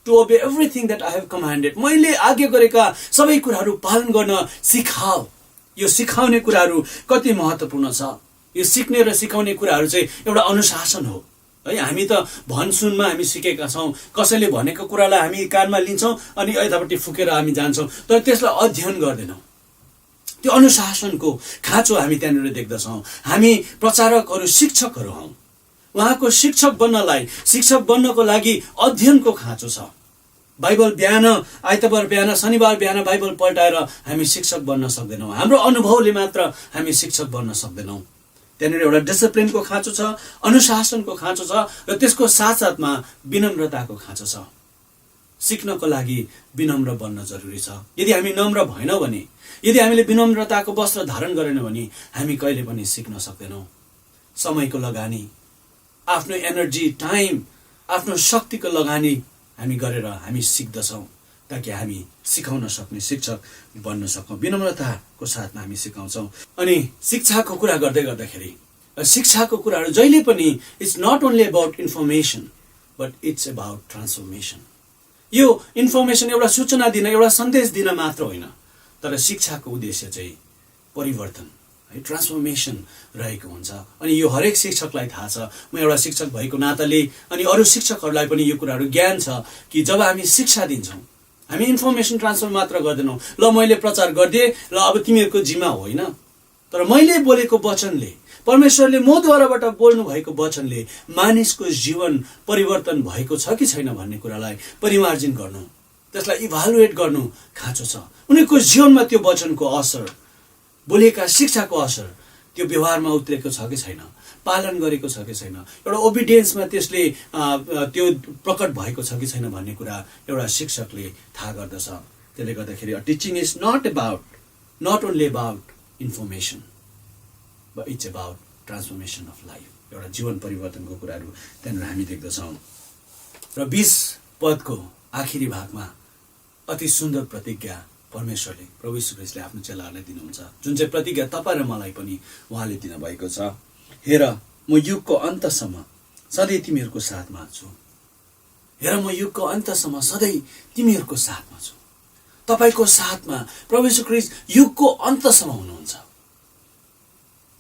to obey everything that I have commanded, मैले आज्ञा गरेका सबै कुराहरू पालन गर्न सिकाऊ। यो सिकाउने कुराहरू कति महत्त्वपूर्ण छ। यो सिक्ने र सिकाउने कुराहरू चाहिँ एउटा अनुशासन हो, है। हामी त भनसुनमा हामी सिकेका छौँ, कसैले भनेको कुरालाई हामी कानमा लिन्छौँ अनि यतापट्टि फुकेर हामी जान्छौँ, तर त्यसलाई अध्ययन गर्दैनौँ। त्यो अनुशासनको खाँचो हामी त्यहाँनिर देख्दछौँ। हामी प्रचारकहरू, शिक्षकहरू हौँ। उहाँको शिक्षक बन्नको लागि अध्ययनको खाँचो छ। बाइबल बिहान, आइतबार बिहान, शनिबार बिहान बाइबल पल्टाएर हामी शिक्षक बन्न सक्दैनौँ। हाम्रो अनुभवले मात्र हामी शिक्षक बन्न सक्दैनौँ। त्यहाँनिर एउटा डिसिप्लिनको खाँचो छ, अनुशासनको खाँचो छ र त्यसको साथसाथमा विनम्रताको खाँचो छ। सिक्नको लागि विनम्र बन्न जरुरी छ। यदि हामी नम्र भएनौँ भने, यदि हामीले विनम्रताको वस्त्र धारण गरेनौँ भने हामी कहिले पनि सिक्न सक्दैनौँ। समयको लगानी, आफ्नो एनर्जी, टाइम, आफ्नो शक्तिको लगानी हामी गरेर हामी सिक्दछौँ ताकि हामी सिकाउन सक्ने शिक्षक बन्न सकौँ। विनम्रताको साथमा हामी सिकाउँछौँ। अनि शिक्षाको कुरा गर्दै गर्दाखेरि शिक्षाको कुराहरू जहिले पनि it's not only about information but it's about transformation. यो इन्फर्मेसन एउटा सूचना दिन, एउटा सन्देश दिन मात्र होइन, तर शिक्षाको उद्देश्य चाहिँ परिवर्तन, है, ट्रान्सफर्मेसन रहेको हुन्छ। अनि यो हरेक शिक्षकलाई थाहा छ। म एउटा शिक्षक भएको नाताले अनि अरू शिक्षकहरूलाई पनि यो कुराहरू ज्ञान छ कि जब हामी शिक्षा दिन्छौँ, हामी इन्फर्मेसन ट्रान्सफर मात्र गर्दैनौँ। ल मैले प्रचार गरिदिएँ, ल अब तिमीहरूको जिम्मा होइन, तर मैले बोलेको वचनले, परमेश्वरले मद्वाराबाट बोल्नु भएको वचनले मानिसको जीवन परिवर्तन भएको छ कि छैन भन्ने कुरालाई परिमार्जन गर्नु, त्यसलाई इभालुएट गर्नु खाँचो छ। उनीहरूको जीवनमा त्यो वचनको असर, बोलेका शिक्षाको असर त्यो व्यवहारमा उत्रेको छ कि छैन, पालन गरेको छ कि छैन, एउटा ओबिडियन्समा त्यसले त्यो प्रकट भएको छ कि छैन भन्ने कुरा एउटा शिक्षकले थाहा गर्दछ। त्यसले गर्दाखेरि teaching is not only about information, but it's about transformation of life. एउटा जीवन परिवर्तनको कुराहरू त्यहाँनिर हामी देख्दछौँ। र 20 पदको आखिरी भागमा अति सुन्दर प्रतिज्ञा परमेश्वरले, प्रभु यीशु ख्रीष्टले आफ्नो चेलाहरूलाई दिनुहुन्छ, जुन चाहिँ प्रतिज्ञा तपाईँ र मलाई पनि उहाँले दिनुभएको छ। हेर, म युगको अन्तसम्म सधैँ तिमीहरूको साथमा छु। हेर, म युगको अन्तसम्म सधैँ तिमीहरूको साथमा छु। तपाईँको साथमा प्रभु यीशु ख्रीष्ट युगको अन्तसम्म हुनुहुन्छ।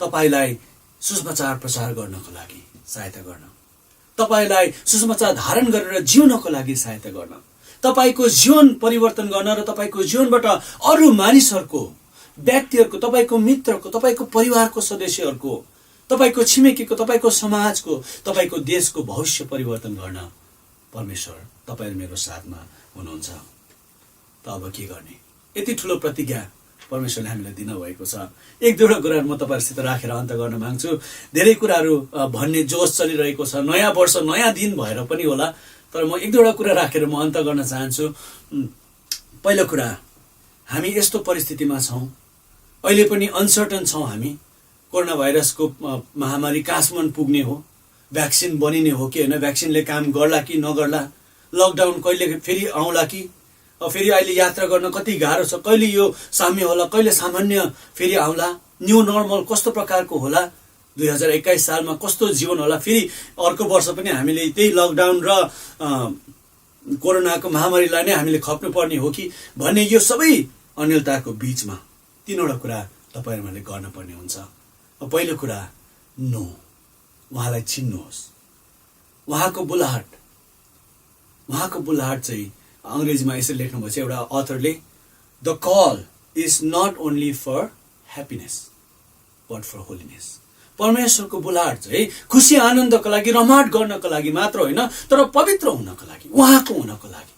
तपाईँलाई सुसमाचार प्रचार गर्नको लागि सहायता गर्न, तपाईँलाई सुसमाचार धारण गरेर जिउनको लागि सहायता गर्न, तपाईँको जीवन परिवर्तन गर्न र तपाईँको जीवनबाट अरू मानिसहरूको, व्यक्तिहरूको, तपाईँको मित्रको, तपाईँको परिवारको सदस्यहरूको, तपाईँको छिमेकीको, तपाईँको समाजको, तपाईँको देशको भविष्य परिवर्तन गर्न परमेश्वर तपाईँ मेरो साथमा हुनुहुन्छ। त अब के गर्ने? यति ठुलो प्रतिज्ञा परमेश्वरले हामीलाई दिनुभएको छ। एक दुईवटा कुराहरू म तपाईँहरूसित राखेर अन्त गर्न माग्छु। धेरै कुराहरू भन्ने जोस चलिरहेको छ, नयाँ वर्ष नयाँ दिन भएर पनि होला, तर म एक दुईवटा कुरा राखेर म अन्त गर्न चाहन्छु। पहिलो कुरा, हामी यस्तो परिस्थितिमा छौँ, अहिले पनि अनसर्टन छौँ हामी। कोरोना भाइरसको महामारी कहाँसम्म पुग्ने हो, भ्याक्सिन बनिने हो कि होइन, भ्याक्सिनले काम गर्ला कि नगर्ला, लकडाउन कहिले फेरि आउला कि, फेरि अहिले यात्रा गर्न कति गाह्रो छ, कहिले यो साम्य होला, कहिले सामान्य फेरि आउला, न्यू नर्मल कस्तो प्रकारको होला, 2021 सालमा कस्तो जीवन होला, फेरि अर्को वर्ष पनि हामीले त्यही लकडाउन र कोरोनाको महामारीलाई नै हामीले खप्नुपर्ने हो कि भन्ने यो सबै अनिलताको बिचमा 3वटा कुरा तपाईँहरूले गर्नुपर्ने हुन्छ। पहिलो कुरा, नो, उहाँलाई चिन्नुहोस्। उहाँको बुलाहट चाहिँ अङ्ग्रेजीमा यसरी लेख्नुभएको छ एउटा अथरले, the call is not only for happiness but for holiness. परमेश्वरको बुलाहट चाहिँ खुसी आनन्दको लागि, रमाट गर्नको लागि मात्र होइन, तर पवित्र हुनको लागि, उहाँको हुनको लागि।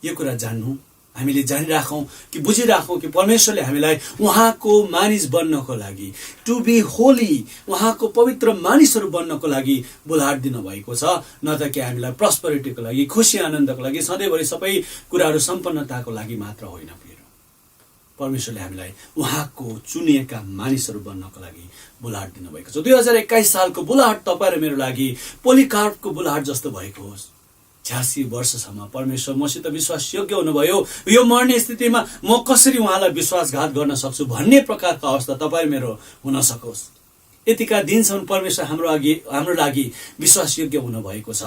यो कुरा जान्नु, हामीले जानिराखौँ कि बुझिराखौँ कि परमेश्वरले हामीलाई उहाँको मानिस बन्नको लागि, टु बी होली, उहाँको पवित्र मानिसहरू बन्नको लागि बुलाहट दिनुभएको छ, न त कि हामीलाई प्रस्परिटीको लागि, खुसी आनन्दको लागि, सधैँभरि सबै कुराहरू सम्पन्नताको लागि मात्र होइन। परमेश्वरले हामीलाई उहाँको चुनिएका मानिसहरू बन्नको लागि बुलाहट दिनुभएको छ। 2021 सालको बुलाहट तपाईँ र मेरो लागि पोलिकार्पको बुलाहट जस्तो भएको होस्। 86 वर्षसम्म परमेश्वर मसित विश्वासयोग्य हुनुभयो, यो मर्ने स्थितिमा म कसरी उहाँलाई विश्वासघात गर्न सक्छु भन्ने प्रकारको अवस्था तपाईँ मेरो हुन सकोस्। यतिका दिनसम्म परमेश्वर हाम्रो लागि विश्वासयोग्य हुनुभएको छ।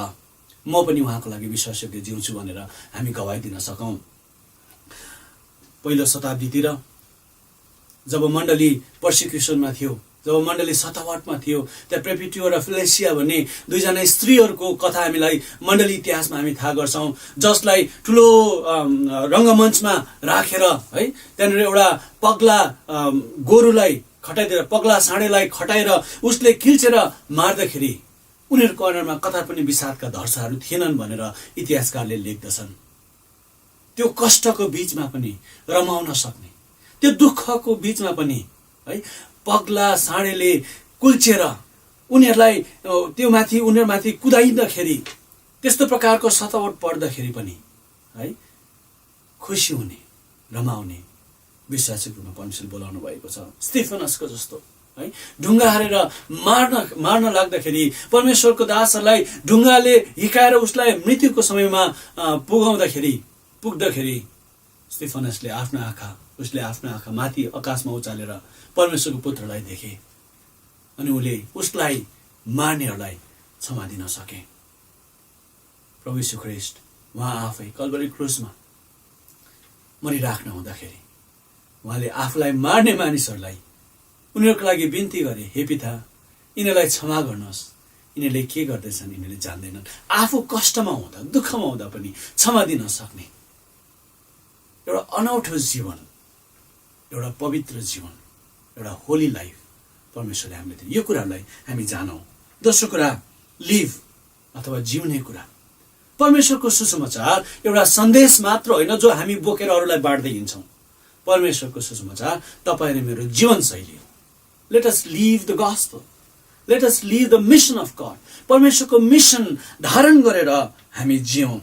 म पनि उहाँको लागि विश्वासयोग्य जिउँछु भनेर हामी गवाही दिन सकौँ। पहिलो शताब्दीतिर जब मण्डली पर्सिक्युसनमा थियो, जब मण्डली सतावटमा थियो, त्यहाँ प्रेपिट्युर र फिलेसिया भन्ने दुईजना स्त्रीहरूको कथा हामीलाई मण्डली इतिहासमा हामी थाहा गर्छौँ, जसलाई ठुलो रङ्गमञ्चमा राखेर है त्यहाँनिर एउटा पग्ला गोरुलाई खटाइदिएर, पग्ला साँडेलाई खटाएर उसले किल्चेर मार्दाखेरि उनीहरूको अनुहारमा कता पनि विषादका धर्साहरू थिएनन् भनेर इतिहासकारले लेख्दछन्। त्यो कष्टको बिचमा पनि रमाउन सक्ने, त्यो दुःखको बिचमा पनि है पग्ला साँडेले कुल्चेर उनीहरूमाथि कुदाइँदाखेरि, त्यस्तो प्रकारको सतावट पर्दाखेरि पनि है खुसी हुने, रमाउने विश्वासिक रूपमा परमेश्वरले बोलाउनु भएको छ। स्टेफनसको जस्तो है ढुङ्गा हालेर मार्न लाग्दाखेरि परमेश्वरको दासहरूलाई ढुङ्गाले हिकाएर उसलाई मृत्युको समयमा पुग्दाखेरि स्टेफनसले उसले आफ्नो आँखा माथि आकाशमा उचालेर परमेश्वरको पुत्रलाई देखे अनि उसलाई मार्नेहरूलाई क्षमा दिन सके। प्रभु यीशु ख्रीष्ट उहाँ आफै कल्भरी क्रुसमा मरिराख्न हुँदाखेरि उहाँले आफूलाई मार्ने मानिसहरूलाई उनीहरूको लागि बिन्ती गरे, हे पिता, यिनीहरूलाई क्षमा गर्नुहोस्, यिनीहरूले के गर्दैछन् यिनीहरूले जान्दैनन्। आफू कष्टमा हुँदा, दुःखमा हुँदा पनि क्षमा दिन सक्ने एउटा अनौठो जीवन, एउटा पवित्र जीवन, एउटा होली लाइफ परमेश्वरले हामीले दिए। यो कुराहरूलाई हामी जानौँ। दोस्रो कुरा, लिभ अथवा जिउने कुरा। परमेश्वरको सुसमाचार एउटा सन्देश मात्र होइन जो हामी बोकेर अरूलाई बाँड्दै हिँड्छौँ। परमेश्वरको सुसमाचार तपाईँ र मेरो जीवनशैली हो। Let us live the gospel, let us live the mission of God. परमेश्वरको मिसन धारण गरेर हामी जियौँ।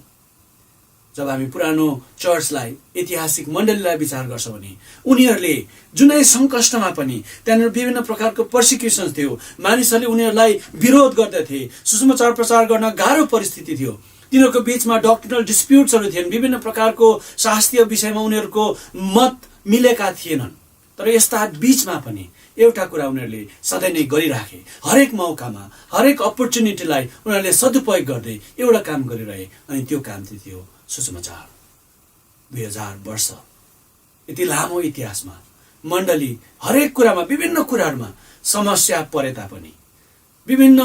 जब हामी पुरानो चर्चलाई, ऐतिहासिक मण्डलीलाई विचार गर्छौँ भने उनीहरूले जुनै सङ्कष्टमा पनि त्यहाँनिर विभिन्न प्रकारको पर्सिक्युसन थियो, मानिसहरूले उनीहरूलाई विरोध गर्दथे, सुसमाचार प्रचार गर्न गाह्रो परिस्थिति थियो, तिनीहरूको बिचमा डक्ट्रिनल डिस्प्युट्सहरू थिएन, विभिन्न प्रकारको शास्त्रीय विषयमा उनीहरूको मत मिलेका थिएनन्। तर यस्ता बिचमा पनि एउटा कुरा उनीहरूले सधैँ नै गरिराखे। हरेक मौकामा, हरेक अपर्च्युनिटीलाई उनीहरूले सदुपयोग गर्दै एउटा काम गरिरहे, अनि त्यो काम चाहिँ थियो सुसमाचार। 2000 वर्ष यति लामो इतिहासमा मण्डली हरेक कुरामा, विभिन्न कुराहरूमा समस्या परे तापनि, विभिन्न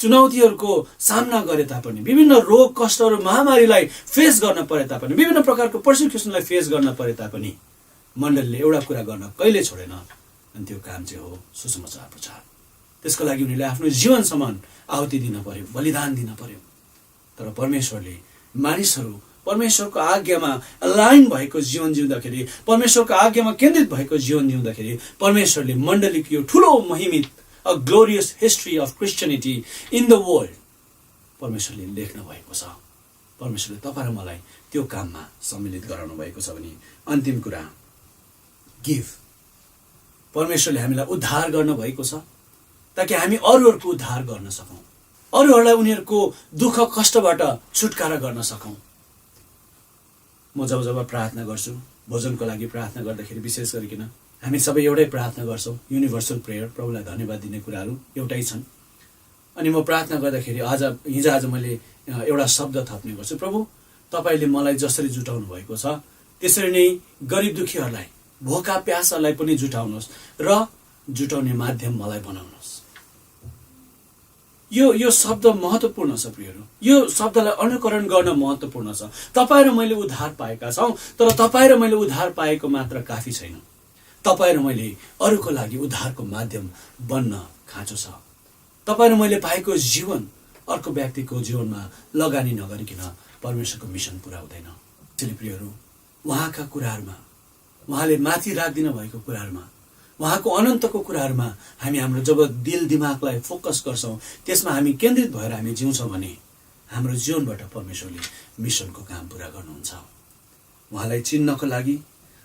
चुनौतीहरूको सामना गरे तापनि, विभिन्न रोग कष्टहरू महामारीलाई फेस गर्न परे तापनि, विभिन्न प्रकारको पर्सिक्युसनलाई फेस गर्न परे तापनि मण्डलीले एउटा कुरा गर्न कहिले छोडेन, अनि त्यो काम चाहिँ हो सुसमाचार प्रचार। त्यसको लागि उनीहरूले आफ्नो जीवनसम्म आहुति दिन पर्यो, बलिदान दिन पर्यो। तर परमेश्वरले मानिसहरू परमेश्वरको आज्ञामा अलाइन भएको जीवन जिउँदाखेरि, परमेश्वरको आज्ञामा केन्द्रित भएको जीवन जिउँदाखेरि परमेश्वरले मण्डलीको यो ठुलो महिमित a glorious history of Christianity in the world परमेश्वरले लेख्नु भएको छ। परमेश्वरले तपाईँ र मलाई त्यो काममा सम्मिलित गराउनु भएको छ। भने अन्तिम कुरा, गिभ। परमेश्वरले हामीलाई उद्धार गर्नुभएको छ ताकि हामी अरूहरूको उद्धार गर्न सकौँ, अरूहरूलाई उनीहरूको दुःख कष्टबाट छुटकारा गर्न सकौँ। म जब प्रार्थना गर्छु, भोजनको लागि प्रार्थना गर्दाखेरि विशेष गरिकन हामी सबै एउटै प्रार्थना गर्छौँ, युनिभर्सल प्रेयर, प्रभुलाई धन्यवाद दिने कुराहरू एउटै छन्। अनि म प्रार्थना गर्दाखेरि हिजो मैले एउटा शब्द थप्ने गर्छु, प्रभु तपाईँले मलाई जसरी जुटाउनु भएको छ त्यसरी नै गरिब दुखीहरूलाई, भोका प्यासालाई पनि जुटाउनुहोस् र जुटाउने माध्यम मलाई बनाउनुहोस्। यो शब्द महत्त्वपूर्ण छ प्रियहरू। यो शब्दलाई अनुकरण गर्न महत्त्वपूर्ण छ। तपाईँ र मैले उद्धार पाएका छौँ, तर तपाईँ र मैले उद्धार पाएको मात्र काफी छैन। तपाईँ र मैले अरूको लागि उद्धारको माध्यम बन्न खाँचो छ। तपाईँ र मैले पाएको जीवन अर्को व्यक्तिको जीवनमा लगानी नगरिकन परमेश्वरको मिसन पुरा हुँदैन। त्यसैले प्रियहरू, उहाँका कुराहरूमा, उहाँले माथि राखिदिनु भएको कुराहरूमा, उहाँको अनन्तको कुराहरूमा हामी हाम्रो जब दिल दिमागलाई फोकस गर्छौँ, त्यसमा हामी केन्द्रित भएर हामी जिउँछौँ भने हाम्रो जीवनबाट परमेश्वरले मिसनको काम पुरा गर्नुहुन्छ। उहाँलाई चिन्नको लागि,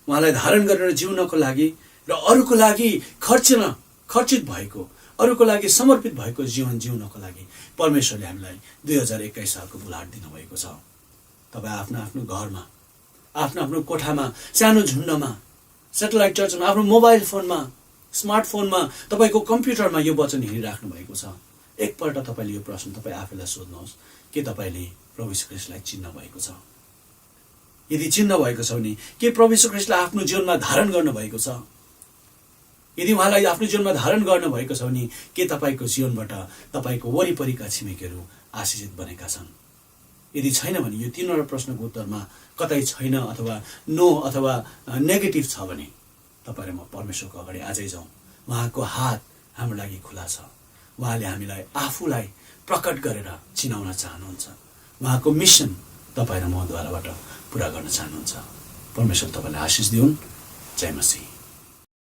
उहाँलाई धारण गरेर जिउनको लागि र अरूको लागि खर्चित भएको, अरूको लागि समर्पित भएको जीवन जिउनको लागि परमेश्वरले हामीलाई 2021 सालको बुलाहट दिनुभएको छ। तपाईँ आफ्नो आफ्नो घरमा, आफ्नो आफ्नो कोठामा, सानो झुन्डमा, सेटेलाइट चर्चमा, आफ्नो मोबाइल फोनमा, स्मार्टफोनमा, तपाईँको कम्प्युटरमा यो वचन हेरिराख्नु भएको छ। एकपल्ट तपाईँले यो प्रश्न तपाईँ आफैलाई सोध्नुहोस्, के तपाईँले प्रभु यीशु ख्रीष्टलाई चिन्न भएको छ? यदि चिन्न भएको छ भने के प्रभु यीशु ख्रीष्टलाई आफ्नो जीवनमा धारण गर्नुभएको छ? यदि उहाँलाई आफ्नो जीवनमा धारण गर्नुभएको छ भने के तपाईँको जीवनबाट तपाईँको वरिपरिका छिमेकीहरू आशिषित बनेका छन्? यदि छैन भने यो तीनवटा प्रश्नको उत्तरमा कतै छैन अथवा नो अथवा नेगेटिभ छ भने तपाईँ र म परमेश्वरको अगाडि आजै जाउँ। उहाँको हात हाम्रो लागि खुला छ। उहाँले हामीलाई आफूलाई प्रकट गरेर चिनाउन चाहनुहुन्छ। उहाँको मिसन तपाईँ र मद्वाराबाट पुरा गर्न चाहनुहुन्छ। परमेश्वर तपाईँलाई आशिष दिउन्। जय मसीह।